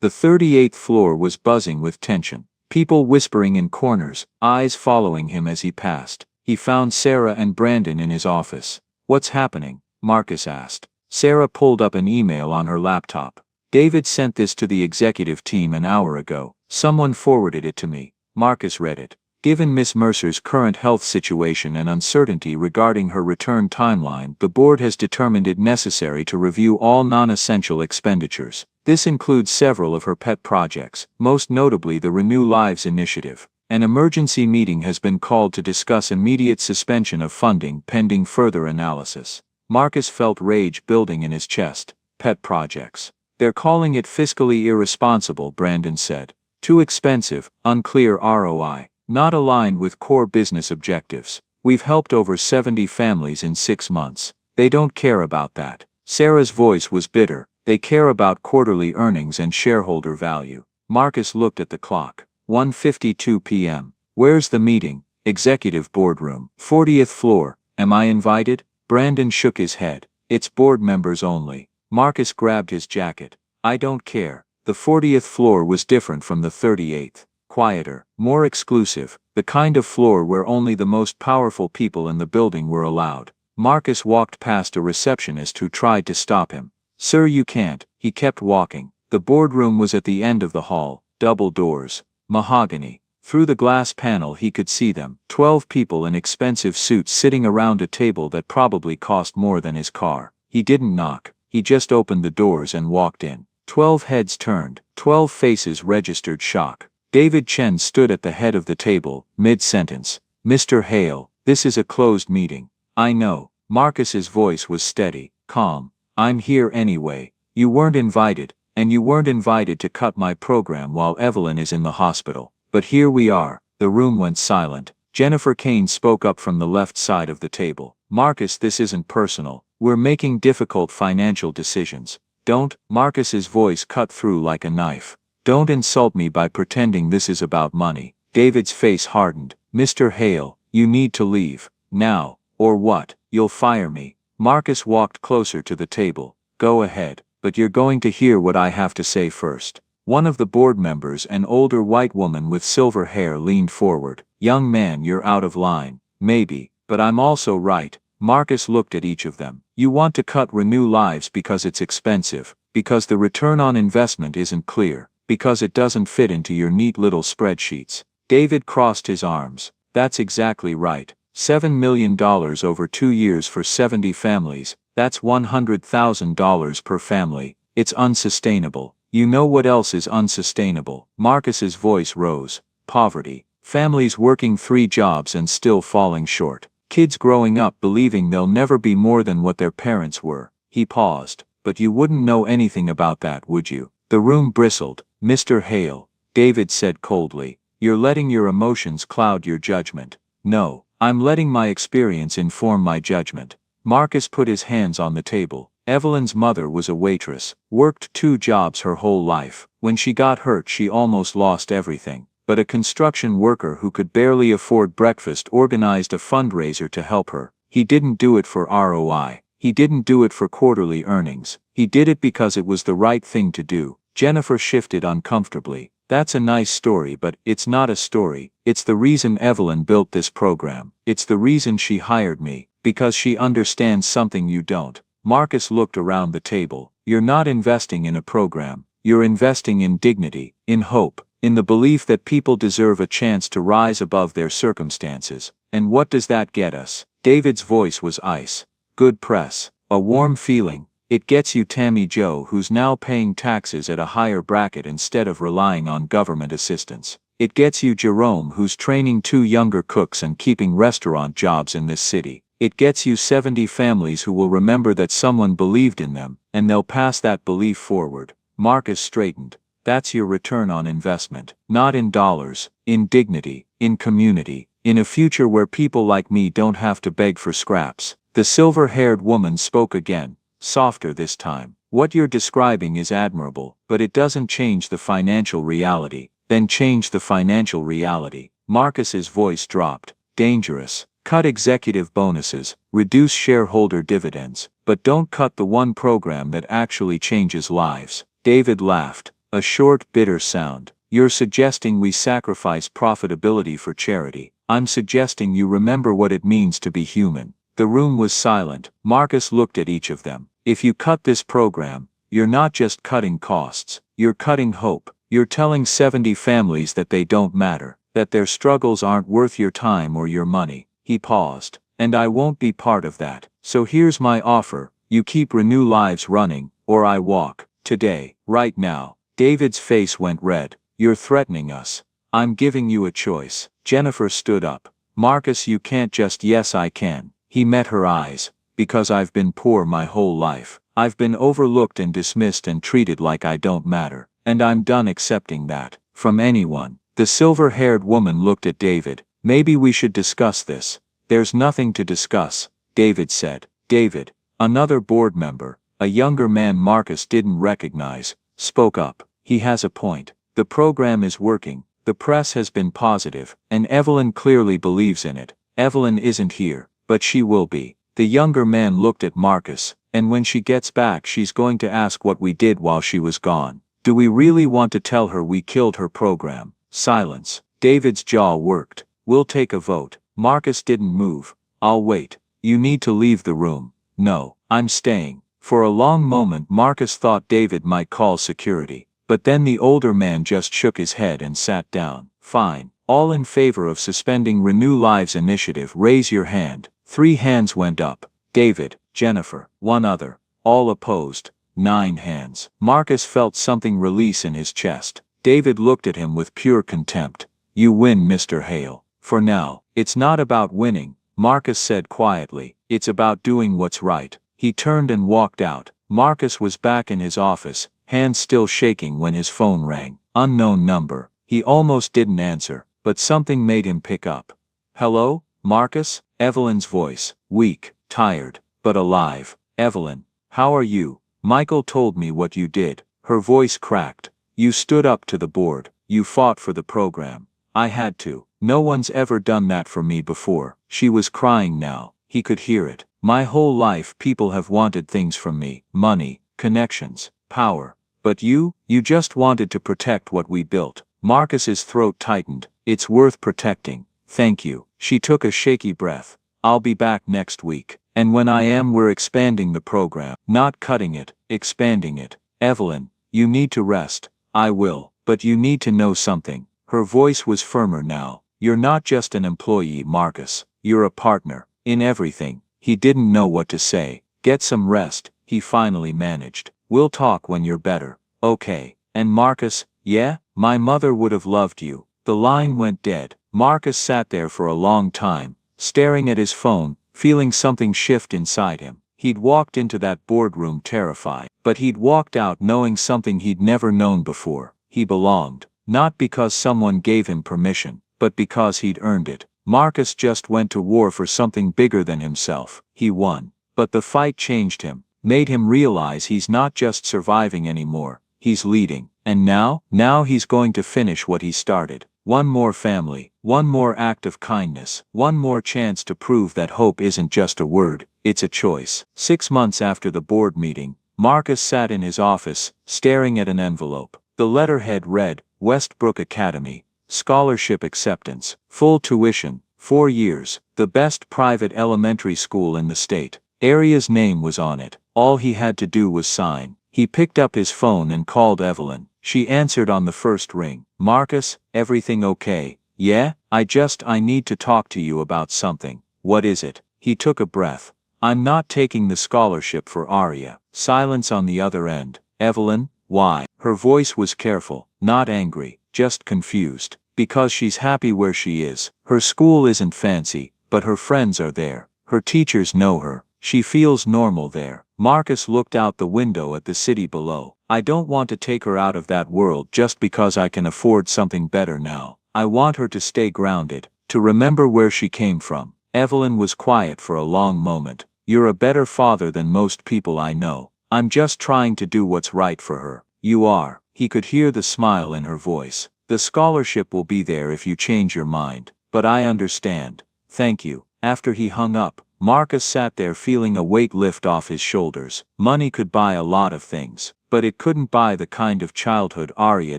The 38th floor was buzzing with tension. People whispering in corners, eyes following him as he passed. He found Sarah and Brandon in his office. "What's happening?" Marcus asked. Sarah pulled up an email on her laptop. "David sent this to the executive team an hour ago. Someone forwarded it to me." Marcus read it. "Given Miss Mercer's current health situation and uncertainty regarding her return timeline, the board has determined it necessary to review all non-essential expenditures. This includes several of her pet projects, most notably the Renew Lives initiative. An emergency meeting has been called to discuss immediate suspension of funding pending further analysis." Marcus felt rage building in his chest. Pet projects. "They're calling it fiscally irresponsible," Brandon said. "Too expensive, unclear ROI, not aligned with core business objectives. We've helped over 70 families in 6 months. They don't care about that." Sarah's voice was bitter. "They care about quarterly earnings and shareholder value." Marcus looked at the clock. 1:52 p.m. "Where's the meeting?" "Executive boardroom. 40th floor. Am I invited?" Brandon shook his head. "It's board members only." Marcus grabbed his jacket. "I don't care." The 40th floor was different from the 38th. Quieter, more exclusive, the kind of floor where only the most powerful people in the building were allowed. Marcus walked past a receptionist who tried to stop him. "Sir, you can't." He kept walking. The boardroom was at the end of the hall, double doors, mahogany. Through the glass panel he could see them, 12 people in expensive suits sitting around a table that probably cost more than his car. He didn't knock, he just opened the doors and walked in. 12 heads turned, 12 faces registered shock. David Chen stood at the head of the table, mid-sentence. "Mr. Hale, this is a closed meeting." "I know." Marcus's voice was steady, calm. "I'm here anyway. You weren't invited, and you weren't invited to cut my program while Evelyn is in the hospital. But here we are." The room went silent. Jennifer Kane spoke up from the left side of the table. "Marcus, this isn't personal. We're making difficult financial decisions. Don't." Marcus's voice cut through like a knife. "Don't insult me by pretending this is about money." David's face hardened. "Mr. Hale, you need to leave. Now. Or what? You'll fire me." Marcus walked closer to the table. "Go ahead, but you're going to hear what I have to say first." One of the board members, an older white woman with silver hair, leaned forward. "Young man, you're out of line. Maybe, but I'm also right." Marcus looked at each of them. "You want to cut Renew Lives because it's expensive, because the return on investment isn't clear, because it doesn't fit into your neat little spreadsheets." David crossed his arms. "That's exactly right. $7 million over 2 years for 70 families, that's $100,000 per family. It's unsustainable. You know what else is unsustainable?" Marcus's voice rose. "Poverty. Families working 3 jobs and still falling short. Kids growing up believing they'll never be more than what their parents were." He paused. "But you wouldn't know anything about that, would you?" The room bristled. "Mr. Hale, David said coldly. You're letting your emotions cloud your judgment. No, I'm letting my experience inform my judgment. Marcus put his hands on the table. Evelyn's mother was a waitress, worked 2 jobs her whole life. When she got hurt, she almost lost everything. But a construction worker who could barely afford breakfast organized a fundraiser to help her. He didn't do it for ROI. He didn't do it for quarterly earnings. He did it because it was the right thing to do. Jennifer shifted uncomfortably. That's a nice story, but it's not a story. It's the reason Evelyn built this program. It's the reason she hired me. Because she understands something you don't. Marcus looked around the table. You're not investing in a program. You're investing in dignity, in hope, in the belief that people deserve a chance to rise above their circumstances. And what does that get us? David's voice was ice. Good press. A warm feeling. It gets you Tammy Joe, who's now paying taxes at a higher bracket instead of relying on government assistance. It gets you Jerome, who's training 2 younger cooks and keeping restaurant jobs in this city. It gets you 70 families who will remember that someone believed in them, and they'll pass that belief forward. Marcus straightened. That's your return on investment. Not in dollars, in dignity, in community, in a future where people like me don't have to beg for scraps. The silver-haired woman spoke again, softer this time. What you're describing is admirable, but it doesn't change the financial reality. Then change the financial reality. Marcus's voice dropped. Dangerous. Cut executive bonuses, reduce shareholder dividends, but don't cut the one program that actually changes lives. David laughed, a short, bitter sound. You're suggesting we sacrifice profitability for charity. I'm suggesting you remember what it means to be human. The room was silent. Marcus looked at each of them. If you cut this program, you're not just cutting costs, you're cutting hope. You're telling 70 families that they don't matter, that their struggles aren't worth your time or your money. He paused. And I won't be part of that. So here's my offer. You keep Renew Lives running, or I walk. Today, right now. David's face went red. You're threatening us. I'm giving you a choice. Jennifer stood up. Marcus, you can't just yes I can. He met her eyes. Because I've been poor my whole life. I've been overlooked and dismissed and treated like I don't matter. And I'm done accepting that. From anyone. The silver-haired woman looked at David. Maybe we should discuss this. There's nothing to discuss, David said. David, another board member, a younger man Marcus didn't recognize, spoke up. He has a point. The program is working. The press has been positive, and Evelyn clearly believes in it. Evelyn isn't here, but she will be. The younger man looked at Marcus, and when she gets back she's going to ask what we did while she was gone. Do we really want to tell her we killed her program? Silence. David's jaw worked. We'll take a vote. Marcus didn't move. I'll wait. You need to leave the room. No, I'm staying. For a long moment Marcus thought David might call security. But then the older man just shook his head and sat down. Fine. All in favor of suspending Renew Lives initiative, raise your hand. 3 hands went up. David, Jennifer, 1 other. All opposed. 9 hands. Marcus felt something release in his chest. David looked at him with pure contempt. You win, Mr. Hale. For now, it's not about winning, Marcus said quietly. It's about doing what's right. He turned and walked out. Marcus was back in his office, hands still shaking when his phone rang. Unknown number. He almost didn't answer, but something made him pick up. Hello, Marcus? Evelyn's voice, weak, tired, but alive. Evelyn, how are you? Michael told me what you did. Her voice cracked. You stood up to the board. You fought for the program. I had to. No one's ever done that for me before. She was crying now. He could hear it. My whole life people have wanted things from me. Money, connections, power. But you just wanted to protect what we built. Marcus's throat tightened. It's worth protecting. Thank you. She took a shaky breath. I'll be back next week. And when I am, we're expanding the program. Not cutting it, expanding it. Evelyn, you need to rest. I will. But you need to know something. Her voice was firmer now. You're not just an employee, Marcus. You're a partner. In everything. He didn't know what to say. Get some rest, he finally managed. We'll talk when you're better. Okay. And Marcus, yeah? My mother would have loved you. The line went dead. Marcus sat there for a long time, staring at his phone, feeling something shift inside him. He'd walked into that boardroom terrified, but he'd walked out knowing something he'd never known before. He belonged. Not because someone gave him permission, but because he'd earned it. Marcus just went to war for something bigger than himself. He won. But the fight changed him, made him realize he's not just surviving anymore, he's leading. And now he's going to finish what he started. One more family, one more act of kindness, one more chance to prove that hope isn't just a word, it's a choice. 6 months after the board meeting, Marcus sat in his office, staring at an envelope. The letterhead read, Westbrook Academy, scholarship acceptance, full tuition, 4 years, the best private elementary school in the state. Area's name was on it. All he had to do was sign. He picked up his phone and called Evelyn. She answered on the first ring. Marcus, everything okay? Yeah, I need to talk to you about something. What is it? He took a breath. I'm not taking the scholarship for Aria. Silence on the other end. Evelyn, why? Her voice was careful, not angry, just confused. Because she's happy where she is. Her school isn't fancy, but her friends are there. Her teachers know her. She feels normal there. Marcus looked out the window at the city below. I don't want to take her out of that world just because I can afford something better now. I want her to stay grounded, to remember where she came from. Evelyn was quiet for a long moment. You're a better father than most people I know. I'm just trying to do what's right for her. You are. He could hear the smile in her voice. The scholarship will be there if you change your mind. But I understand. Thank you. After he hung up, Marcus sat there feeling a weight lift off his shoulders. Money could buy a lot of things, but it couldn't buy the kind of childhood Aria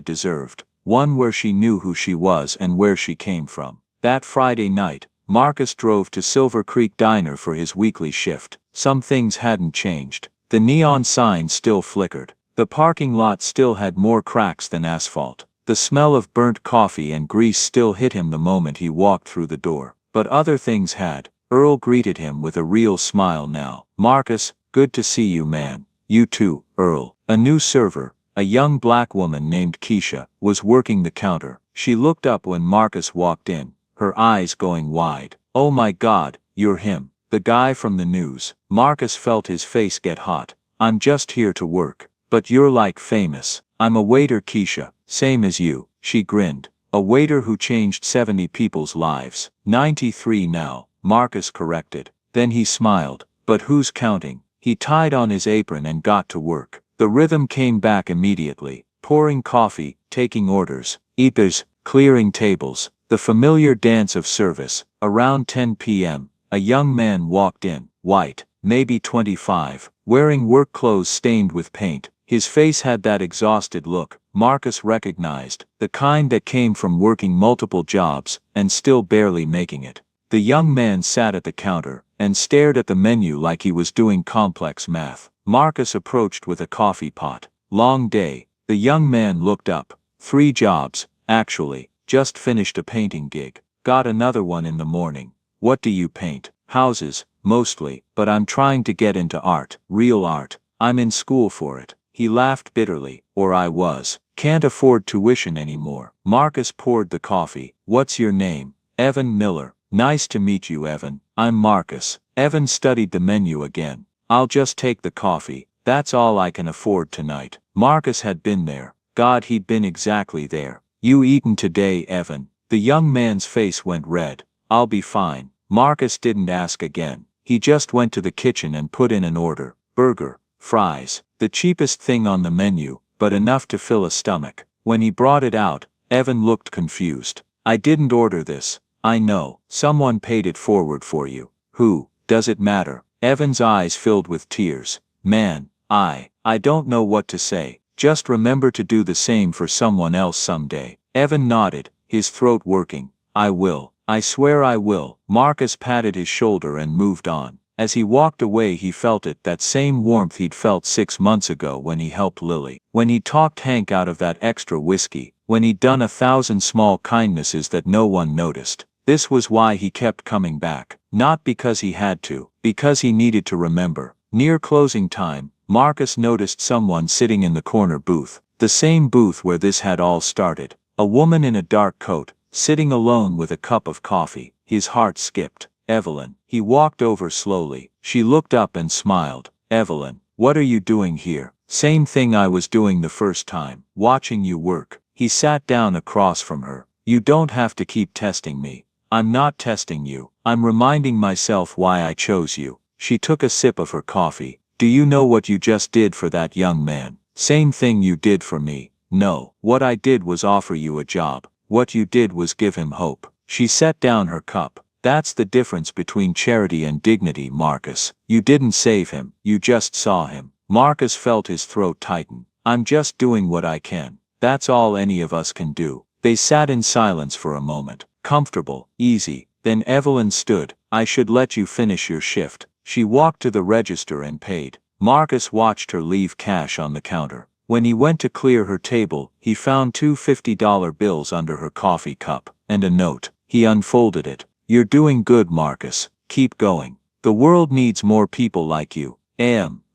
deserved. One where she knew who she was and where she came from. That Friday night, Marcus drove to Silver Creek Diner for his weekly shift. Some things hadn't changed. The neon sign still flickered. The parking lot still had more cracks than asphalt. The smell of burnt coffee and grease still hit him the moment he walked through the door. But other things had. Earl greeted him with a real smile now. Marcus, good to see you, man. You too, Earl. A new server, a young black woman named Keisha, was working the counter. She looked up when Marcus walked in, her eyes going wide. Oh my God, you're him. The guy from the news. Marcus felt his face get hot. I'm just here to work. But you're like famous. I'm a waiter, Keisha. Same as you. She grinned. A waiter who changed 70 people's lives. 93 now. Marcus corrected. Then he smiled. But who's counting? He tied on his apron and got to work. The rhythm came back immediately. Pouring coffee, taking orders, eaters, clearing tables. The familiar dance of service. Around 10 p.m., a young man walked in. White, maybe 25, wearing work clothes stained with paint. His face had that exhausted look, Marcus recognized, the kind that came from working multiple jobs and still barely making it. The young man sat at the counter and stared at the menu like he was doing complex math. Marcus approached with a coffee pot. Long day. The young man looked up. 3 jobs, actually. Just finished a painting gig. Got another one in the morning. What do you paint? Houses, mostly, but I'm trying to get into art. Real art. I'm in school for it. He laughed bitterly. Or I was. Can't afford tuition anymore. Marcus poured the coffee. What's your name? Evan Miller. Nice to meet you, Evan. I'm Marcus. Evan studied the menu again. I'll just take the coffee. That's all I can afford tonight. Marcus had been there. God, he'd been exactly there. You eaten today, Evan? The young man's face went red. I'll be fine. Marcus didn't ask again. He just went to the kitchen and put in an order. Burger, fries, the cheapest thing on the menu, but enough to fill a stomach. When he brought it out, Evan looked confused. I didn't order this. I know. Someone paid it forward for you. Who? Does it matter? Evan's eyes filled with tears. Man, I don't know what to say. Just remember to do the same for someone else someday. Evan nodded, his throat working. I will. I swear I will. Marcus patted his shoulder and moved on. As he walked away he felt it, that same warmth he'd felt 6 months ago when he helped Lily. When he talked Hank out of that extra whiskey. When he'd done 1,000 small kindnesses that no one noticed. This was why he kept coming back. Not because he had to. Because he needed to remember. Near closing time, Marcus noticed someone sitting in the corner booth. The same booth where this had all started. A woman in a dark coat, sitting alone with a cup of coffee. His heart skipped. Evelyn. He walked over slowly. She looked up and smiled. Evelyn, what are you doing here? Same thing I was doing the first time. Watching you work. He sat down across from her. You don't have to keep testing me. I'm not testing you. I'm reminding myself why I chose you. She took a sip of her coffee. Do you know what you just did for that young man? Same thing you did for me. No. What I did was offer you a job. What you did was give him hope. She set down her cup. That's the difference between charity and dignity, Marcus. You didn't save him. You just saw him. Marcus felt his throat tighten. I'm just doing what I can. That's all any of us can do. They sat in silence for a moment. Comfortable, easy. Then Evelyn stood. I should let you finish your shift. She walked to the register and paid. Marcus watched her leave cash on the counter. When he went to clear her table, he found two $50 bills under her coffee cup, and a note. He unfolded it. You're doing good, Marcus. Keep going. The world needs more people like you.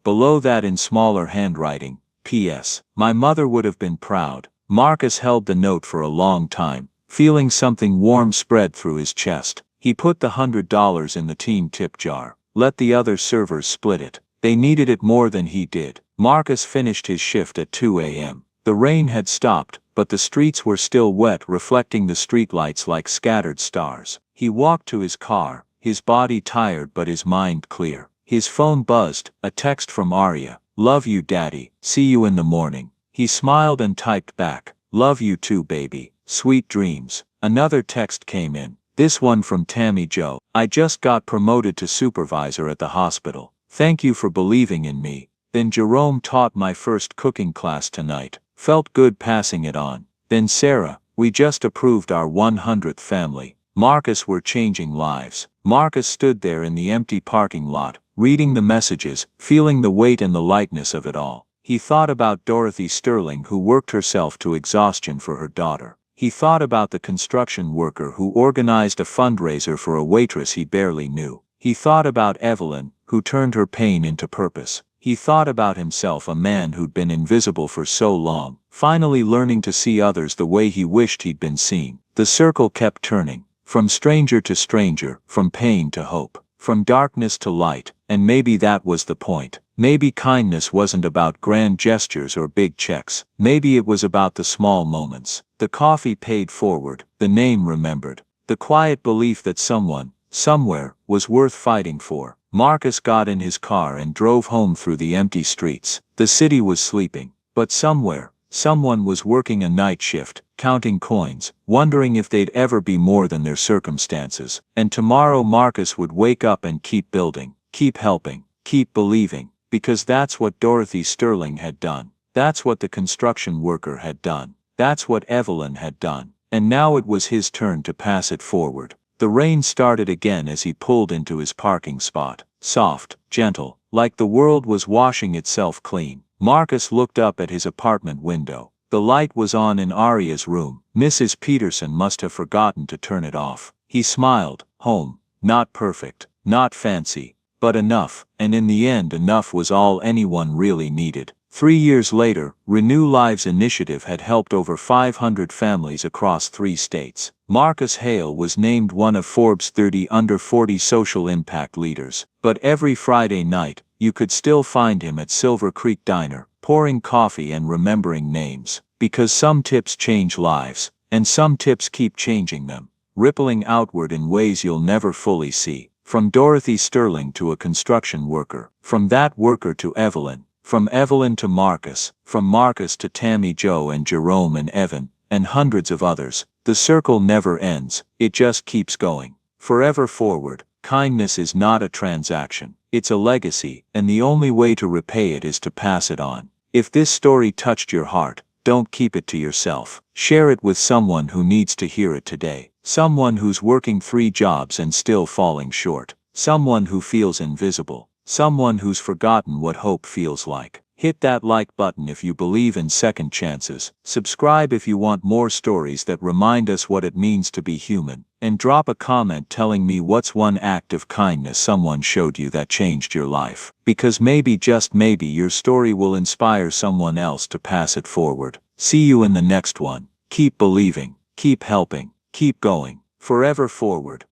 Below that in smaller handwriting, P.S. My mother would have been proud. Marcus held the note for a long time, feeling something warm spread through his chest. He put the $100 in the team tip jar. Let the other servers split it. They needed it more than he did. Marcus finished his shift at 2 a.m. The rain had stopped, but the streets were still wet, reflecting the streetlights like scattered stars. He walked to his car, his body tired but his mind clear. His phone buzzed, a text from Arya. Love you, Daddy. See you in the morning. He smiled and typed back. Love you too, baby. Sweet dreams. Another text came in. This one from Tammy Jo. I just got promoted to supervisor at the hospital. Thank you for believing in me. Then Jerome taught my first cooking class tonight. Felt good passing it on. Then Sarah, we just approved our 100th family. Marcus, we're changing lives. Marcus stood there in the empty parking lot, reading the messages, feeling the weight and the lightness of it all. He thought about Dorothy Sterling, who worked herself to exhaustion for her daughter. He thought about the construction worker who organized a fundraiser for a waitress he barely knew. He thought about Evelyn, who turned her pain into purpose. He thought about himself, a man who'd been invisible for so long, finally learning to see others the way he wished he'd been seen. The circle kept turning, from stranger to stranger, from pain to hope, from darkness to light, and maybe that was the point. Maybe kindness wasn't about grand gestures or big checks. Maybe it was about the small moments. The coffee paid forward, the name remembered, the quiet belief that someone, somewhere, was worth fighting for. Marcus got in his car and drove home through the empty streets. The city was sleeping, but somewhere, someone was working a night shift, counting coins, wondering if they'd ever be more than their circumstances. And tomorrow Marcus would wake up and keep building, keep helping, keep believing, because that's what Dorothy Sterling had done. That's what the construction worker had done. That's what Evelyn had done. And now it was his turn to pass it forward. The rain started again as he pulled into his parking spot. Soft, gentle, like the world was washing itself clean. Marcus looked up at his apartment window. The light was on in Arya's room. Mrs. Peterson must have forgotten to turn it off. He smiled. Home. Not perfect, not fancy, but enough, and in the end enough was all anyone really needed. 3 years later, Renew Lives initiative had helped over 500 families across 3 states. Marcus Hale was named one of Forbes' 30 under 40 social impact leaders. But every Friday night, you could still find him at Silver Creek Diner, pouring coffee and remembering names. Because some tips change lives, and some tips keep changing them, rippling outward in ways you'll never fully see. From Dorothy Sterling to a construction worker, from that worker to Evelyn, from Evelyn to Marcus, from Marcus to Tammy Jo and Jerome and Evan, and hundreds of others. The circle never ends, it just keeps going. Forever forward. Kindness is not a transaction, it's a legacy, and the only way to repay it is to pass it on. If this story touched your heart, don't keep it to yourself. Share it with someone who needs to hear it today. Someone who's working 3 jobs and still falling short. Someone who feels invisible. Someone who's forgotten what hope feels like. Hit that like button if you believe in second chances. Subscribe if you want more stories that remind us what it means to be human. And drop a comment telling me what's one act of kindness someone showed you that changed your life. Because maybe, just maybe, your story will inspire someone else to pass it forward. See you in the next one. Keep believing, keep helping, keep going. Forever forward.